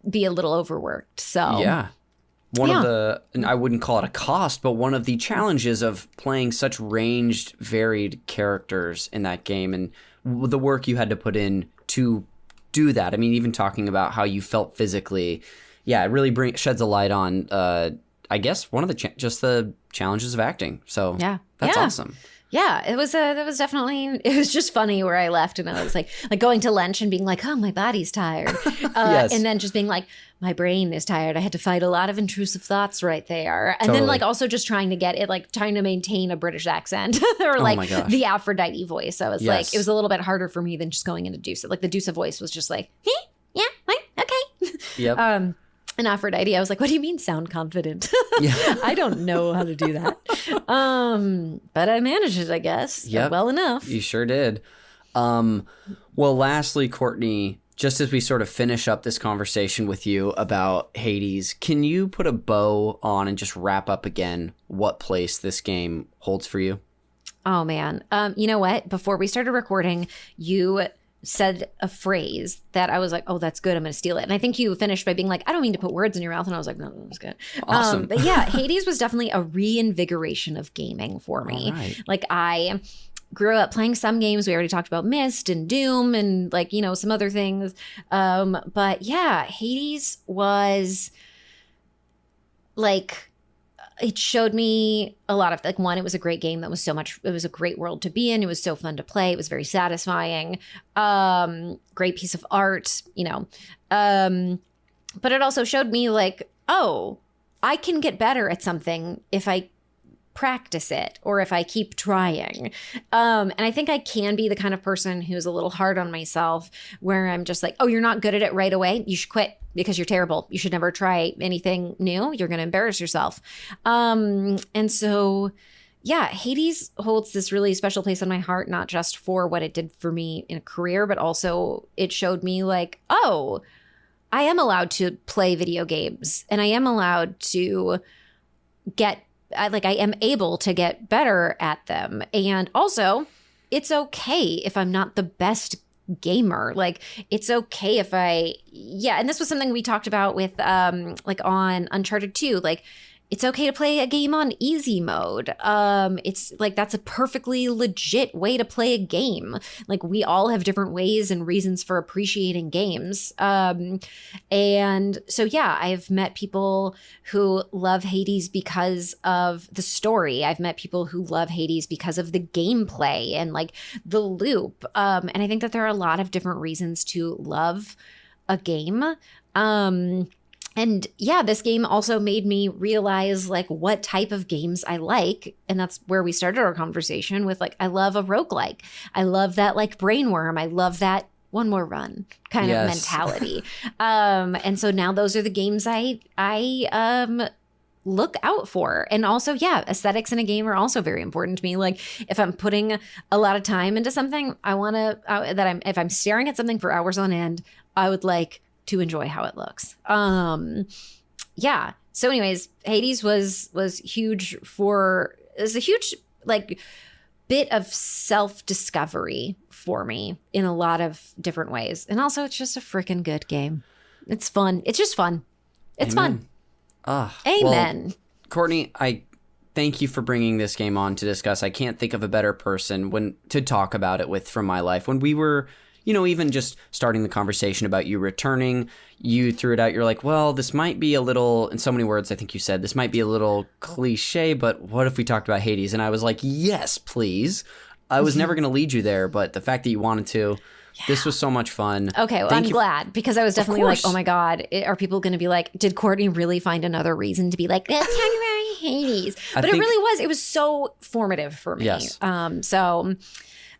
be a little overworked. So yeah. One of the, and I wouldn't call it a cost, but one of the challenges of playing such ranged, varied characters in that game and the work you had to put in to do that. I mean, even talking about how you felt physically, yeah, it really sheds a light on, I guess, one of the just the challenges of acting. So yeah, that's awesome. Yeah, it was just funny where I left and I was like going to lunch and being like, oh, my body's tired. Yes. And then just being like, my brain is tired. I had to fight a lot of intrusive thoughts right there. And then like also just trying to get it, like trying to maintain a British accent or like the Aphrodite voice. I was like, it was a little bit harder for me than just going into Dusa. Like the Dusa voice was just like, yeah, okay. Yep. And Aphrodite, I was like, what do you mean sound confident? Yeah. I don't know how to do that. But I managed it, I guess. Yep. Well enough. You sure did. Well, lastly, Courtney, just as we sort of finish up this conversation with you about Hades, can you put a bow on and just wrap up again what place this game holds for you? Oh, man. You know what? Before we started recording, you said a phrase that I was like, oh, that's good. I'm going to steal it. And I think you finished by being like, I don't mean to put words in your mouth. And I was like, no, that was good. Awesome. But yeah, Hades was definitely a reinvigoration of gaming for me. Right. Like I grew up playing some games. We already talked about Myst and Doom and like, you know, some other things. But yeah, Hades was like, it showed me a lot of like, one, it was a great game that was it was a great world to be in. It was so fun to play. It was very satisfying. Great piece of art, you know. But it also showed me like, oh, I can get better at something if I practice it or if I keep trying. And I think I can be the kind of person who's a little hard on myself where I'm just like, oh, you're not good at it right away. You should quit because you're terrible. You should never try anything new. You're going to embarrass yourself. And so, yeah, Hades holds this really special place in my heart, not just for what it did for me in a career, but also it showed me like, oh, I am allowed to play video games and I am allowed to I am able to get better at them. And also, it's okay if I'm not the best gamer. Like, it's okay if and this was something we talked about with like on Uncharted 2, like it's okay to play a game on easy mode. It's like, that's a perfectly legit way to play a game. Like, we all have different ways and reasons for appreciating games. And so, yeah, I've met people who love Hades because of the story. I've met people who love Hades because of the gameplay and like the loop. And I think that there are a lot of different reasons to love a game. And yeah, this game also made me realize like what type of games I like. And that's where we started our conversation with like, I love a roguelike. I love that like brainworm. I love that one more run kind of mentality. And so now those are the games I look out for. And also, yeah, aesthetics in a game are also very important to me. Like, if I'm putting a lot of time into something, if I'm staring at something for hours on end, I would like to enjoy how it looks. Yeah. So anyways, Hades was huge it's a huge like bit of self-discovery for me in a lot of different ways. And also, it's just a freaking good game. It's fun. It's just fun. It's Amen. Fun. Amen. Well, Courtney, I thank you for bringing this game on to discuss. I can't think of a better person to talk about it with from my life. When we were, even just starting the conversation about you returning, you threw it out. You're like, well, this might be a little, in so many words, I think you said, this might be a little cliche, but what if we talked about Hades? And I was like, yes, please. I was never going to lead you there, but the fact that you wanted to, this was so much fun. Okay, well, I'm glad, because I was definitely like, oh my God, are people going to be like, did Courtney really find another reason to be like, let's talk about Hades? But it really was. It was so formative for me. Yes. So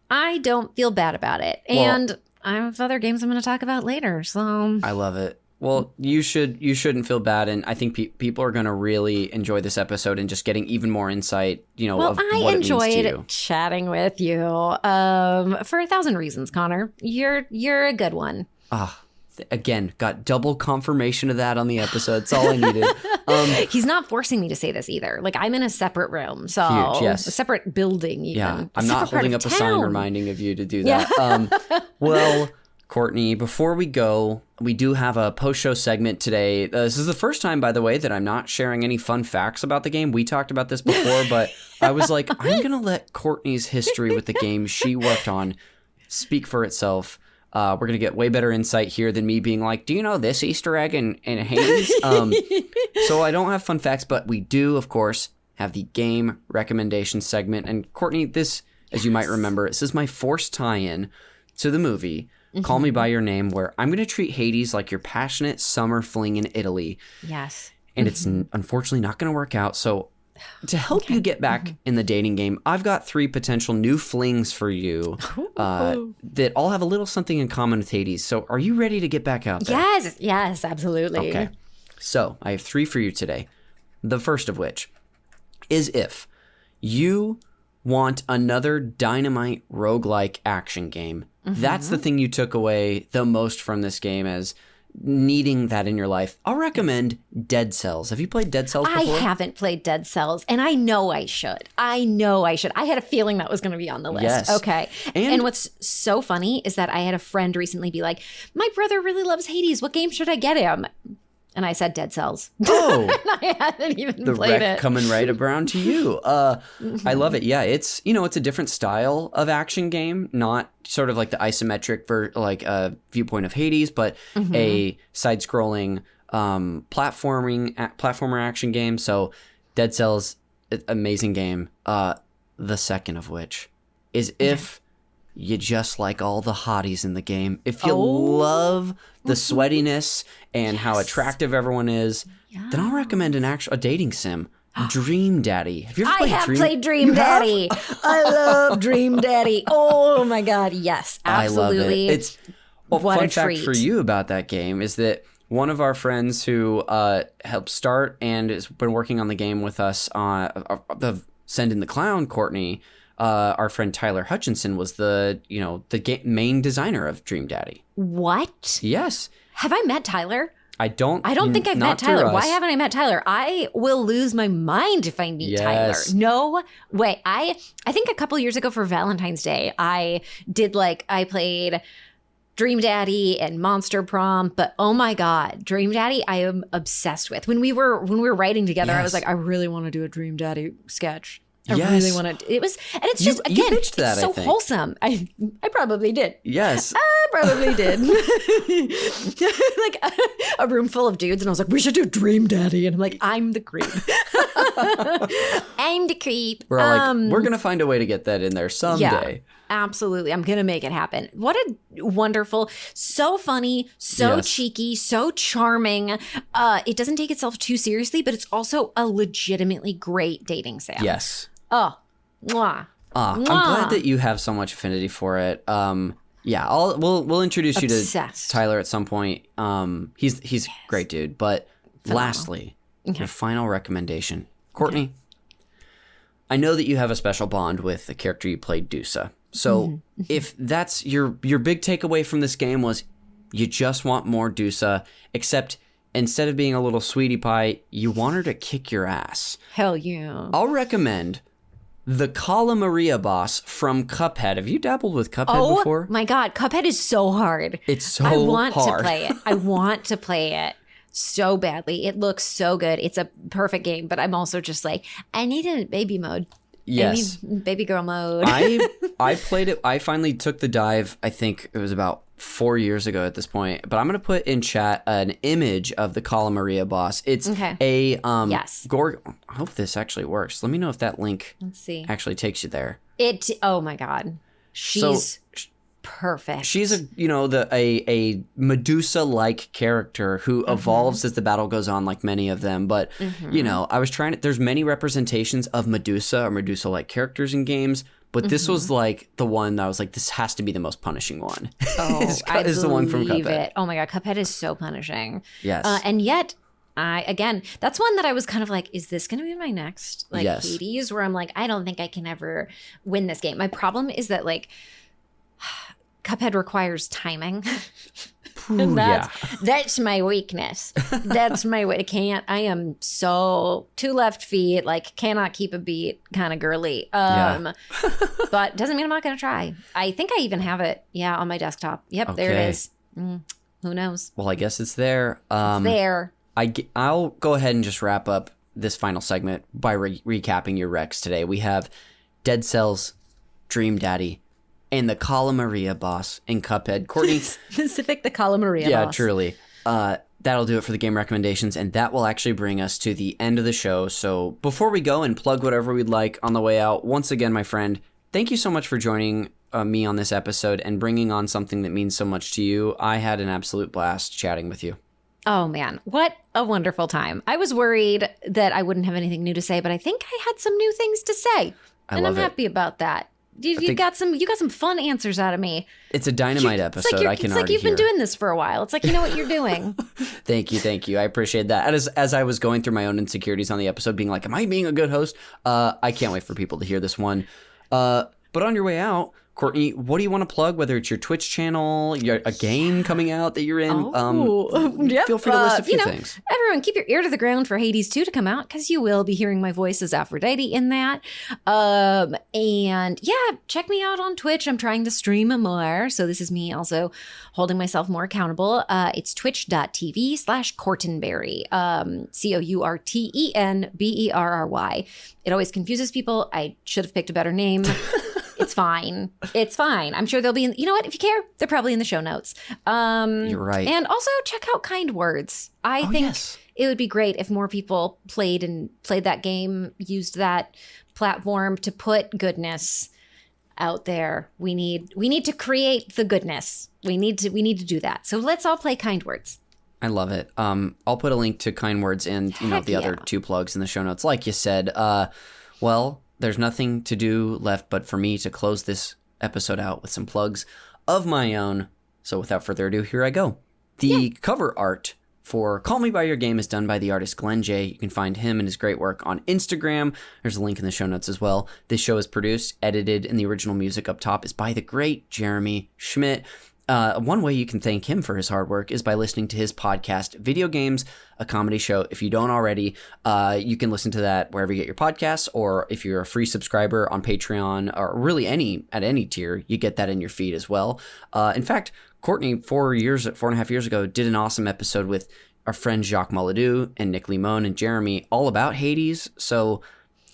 I don't feel bad about it. And I have other games I'm going to talk about later. So I love it. Well, you shouldn't feel bad. And I think people are going to really enjoy this episode and just getting even more insight, of what it means to you. I enjoyed chatting with you for 1,000 reasons, Connor. You're a good one. Again, got double confirmation of that on the episode. That's all I needed. He's not forcing me to say this either. Like, I'm in a separate room, so huge, yes. A separate building. Even. Yeah, I'm not holding up a sign reminding of you to do that. Yeah. Well, Courtney, before we go, we do have a post-show segment today. This is the first time, by the way, that I'm not sharing any fun facts about the game. We talked about this before, but I was like, I'm gonna let Courtney's history with the game she worked on speak for itself. We're going to get way better insight here than me being like, do you know this Easter egg in Hades? So I don't have fun facts, but we do, of course, have the game recommendation segment. And Courtney, this, as you might remember, this is my forced tie-in to the movie, Call Me By Your Name, where I'm going to treat Hades like your passionate summer fling in Italy. Yes. And it's unfortunately not going to work out. So to help you get back in the dating game, I've got 3 potential new flings for you that all have a little something in common with Hades. So are you ready to get back out there? Yes, absolutely. Okay. So I have 3 for you today. The first of which is if you want another dynamite roguelike action game. That's the thing you took away the most from this game as needing that in your life. I'll recommend Dead Cells. Have you played Dead Cells before? I haven't played Dead Cells, and I know I should. I had a feeling that was going to be on the list. Yes. Okay. And what's so funny is that I had a friend recently be like, my brother really loves Hades. What game should I get him? And I said Dead Cells. Oh. And I hadn't even the played wreck it. coming right around to you. I love it. Yeah, it's it's a different style of action game, not sort of like the isometric viewpoint of Hades, but a side-scrolling platformer action game. So Dead Cells, amazing game. The second of which is if you just like all the hotties in the game. If you love the sweatiness and how attractive everyone is, then I'll recommend a dating sim. Dream Daddy. Have you ever played played Dream Daddy. I love Dream Daddy. Oh my God. Yes, absolutely. I love it. Fun fact for you about that game is that one of our friends who helped start and has been working on the game with us, the Send in the Clown, Courtney, our friend Tyler Hutchinson was the main designer of Dream Daddy. What? Yes. Have I met Tyler? I don't think I've met Tyler. Why haven't I met Tyler? I will lose my mind if I meet Tyler. No way. I think a couple years ago for Valentine's Day, I played Dream Daddy and Monster Prom, but oh my God, Dream Daddy, I am obsessed with. When we were writing together, I was like, I really want to do a Dream Daddy sketch. I really want to. It was, and it's just again, it's that, so wholesome. I probably did. Yes, I probably did. Like a room full of dudes, and I was like, we should do Dream Daddy, and I'm like, I'm the creep. I'm the creep. We're all like, we're gonna find a way to get that in there someday. Yeah. Absolutely. I'm going to make it happen. What a wonderful, so funny, so cheeky, so charming. It doesn't take itself too seriously, but it's also a legitimately great dating sim. Yes. Oh, mwah. I'm glad that you have so much affinity for it. Yeah, we'll introduce you to Tyler at some point. He's a great dude. But lastly, your final recommendation. Courtney, I know that you have a special bond with the character you played, Dusa. So if that's your big takeaway from this game was you just want more Dusa, except instead of being a little sweetie pie, you want her to kick your ass. Hell yeah. I'll recommend the Cala Maria boss from Cuphead. Have you dabbled with Cuphead before? Oh my God, Cuphead is so hard. It's so hard. I want to play it. I want to play it so badly. It looks so good. It's a perfect game, but I'm also just like, I need a baby mode. Yes. Baby girl mode. I played it. I finally took the dive. I think it was about 4 years ago at this point. But I'm going to put in chat an image of the Cala Maria boss. It's a I hope this actually works. Let me know if that link actually takes you there. Oh my God. She's perfect. She's a Medusa-like character who evolves as the battle goes on, like many of them. But I was trying to. There's many representations of Medusa or Medusa-like characters in games, but this was like the one that I was like, this has to be the most punishing one. Oh, is the one from Cuphead. It. Oh my God, Cuphead is so punishing. Yes, and yet. That's one that I was kind of like, is this going to be my next Hades? Where I'm like, I don't think I can ever win this game. My problem is that like. Cuphead requires timing. And that's my weakness. That's my way. I am so 2 left feet, like cannot keep a beat, kind of girly. But doesn't mean I'm not going to try. I think I even have it. Yeah, on my desktop. Yep, there it is. Who knows? Well, I guess it's there. It's there. I'll go ahead and just wrap up this final segment by recapping your recs today. We have Dead Cells, Dream Daddy, and the Cala Maria boss in Cuphead. Courtney. Specific the Cala Maria boss. Yeah, truly. That'll do it for the game recommendations, and that will actually bring us to the end of the show. So before we go and plug whatever we'd like on the way out, once again, my friend, thank you so much for joining me on this episode and bringing on something that means so much to you. I had an absolute blast chatting with you. Oh, man. What a wonderful time. I was worried that I wouldn't have anything new to say, but I think I had some new things to say. And I'm happy about that. You got some fun answers out of me. It's a dynamite episode. It's like you've been doing this for a while. It's like you know what you're doing. Thank you. I appreciate that. As I was going through my own insecurities on the episode, being like, "Am I being a good host?" I can't wait for people to hear this one. But on your way out, Courtney, what do you want to plug? Whether it's your Twitch channel, a game coming out that you're in, feel free to list a few things. Everyone, keep your ear to the ground for Hades 2 to come out because you will be hearing my voice as Aphrodite in that. And check me out on Twitch. I'm trying to stream more. So this is me also holding myself more accountable. It's twitch.tv/Courtenberry, COURTENBERRY. It always confuses people. I should have picked a better name. It's fine. I'm sure they'll be in, you know what? If you care, they're probably in the show notes. You're right. And also check out Kind Words. I think it would be great if more people played that game, used that platform to put goodness out there. We need to create the goodness. We need to do that. So let's all play Kind Words. I love it. I'll put a link to Kind Words and the other 2 plugs in the show notes. Like you said, there's nothing to do left but for me to close this episode out with some plugs of my own. So without further ado, here I go. The cover art for Call Me By Your Game is done by the artist Glenn J. You can find him and his great work on Instagram. There's a link in the show notes as well. This show is produced, edited, and the original music up top is by the great Jeremy Schmidt. one way you can thank him for his hard work is by listening to his podcast, Video Games, a Comedy Show. If you don't already, you can listen to that wherever you get your podcasts, or if you're a free subscriber on Patreon, or really at any tier, you get that in your feed as well. In fact, Courtney, 4.5 years ago, did an awesome episode with our friends Jacques Maladou and Nick Limon and Jeremy all about Hades. So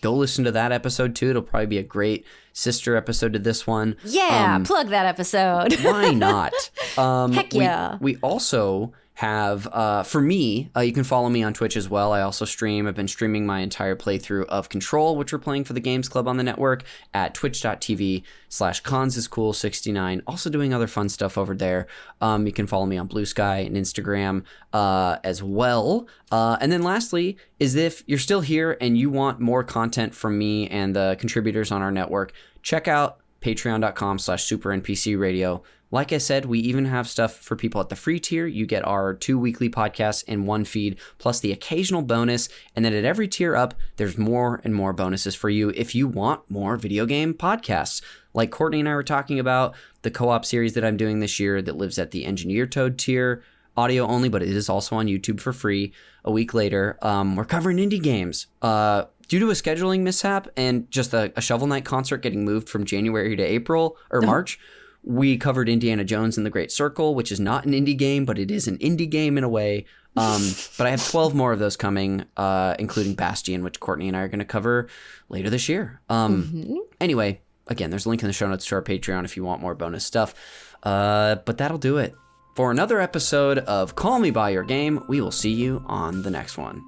go listen to that episode too. It'll probably be a great sister episode to this one. Yeah, plug that episode. Why not? Heck yeah. We also have, for me, you can follow me on Twitch as well. I also stream. I've been streaming my entire playthrough of Control, which we're playing for the Games Club on the network, at twitch.tv/consiscool69. Also doing other fun stuff over there. You can follow me on Blue Sky and Instagram as well. And then lastly is, if you're still here and you want more content from me and the contributors on our network, check out patreon.com/supernpcradio. Like I said, we even have stuff for people at the free tier. You get our 2 weekly podcasts in one feed, plus the occasional bonus. And then at every tier up, there's more and more bonuses for you if you want more video game podcasts. Like Courtney and I were talking about, the co-op series that I'm doing this year that lives at the Engineer Toad tier, audio only, but it is also on YouTube for free. A week later, we're covering indie games. Due to a scheduling mishap and just a Shovel Knight concert getting moved from January to April or March, we covered Indiana Jones and the Great Circle, which is not an indie game, but it is an indie game in a way. But I have 12 more of those coming, including Bastion, which Courtney and I are going to cover later this year. Anyway, again, there's a link in the show notes to our Patreon if you want more bonus stuff. But that'll do it for another episode of Call Me By Your Game. We will see you on the next one.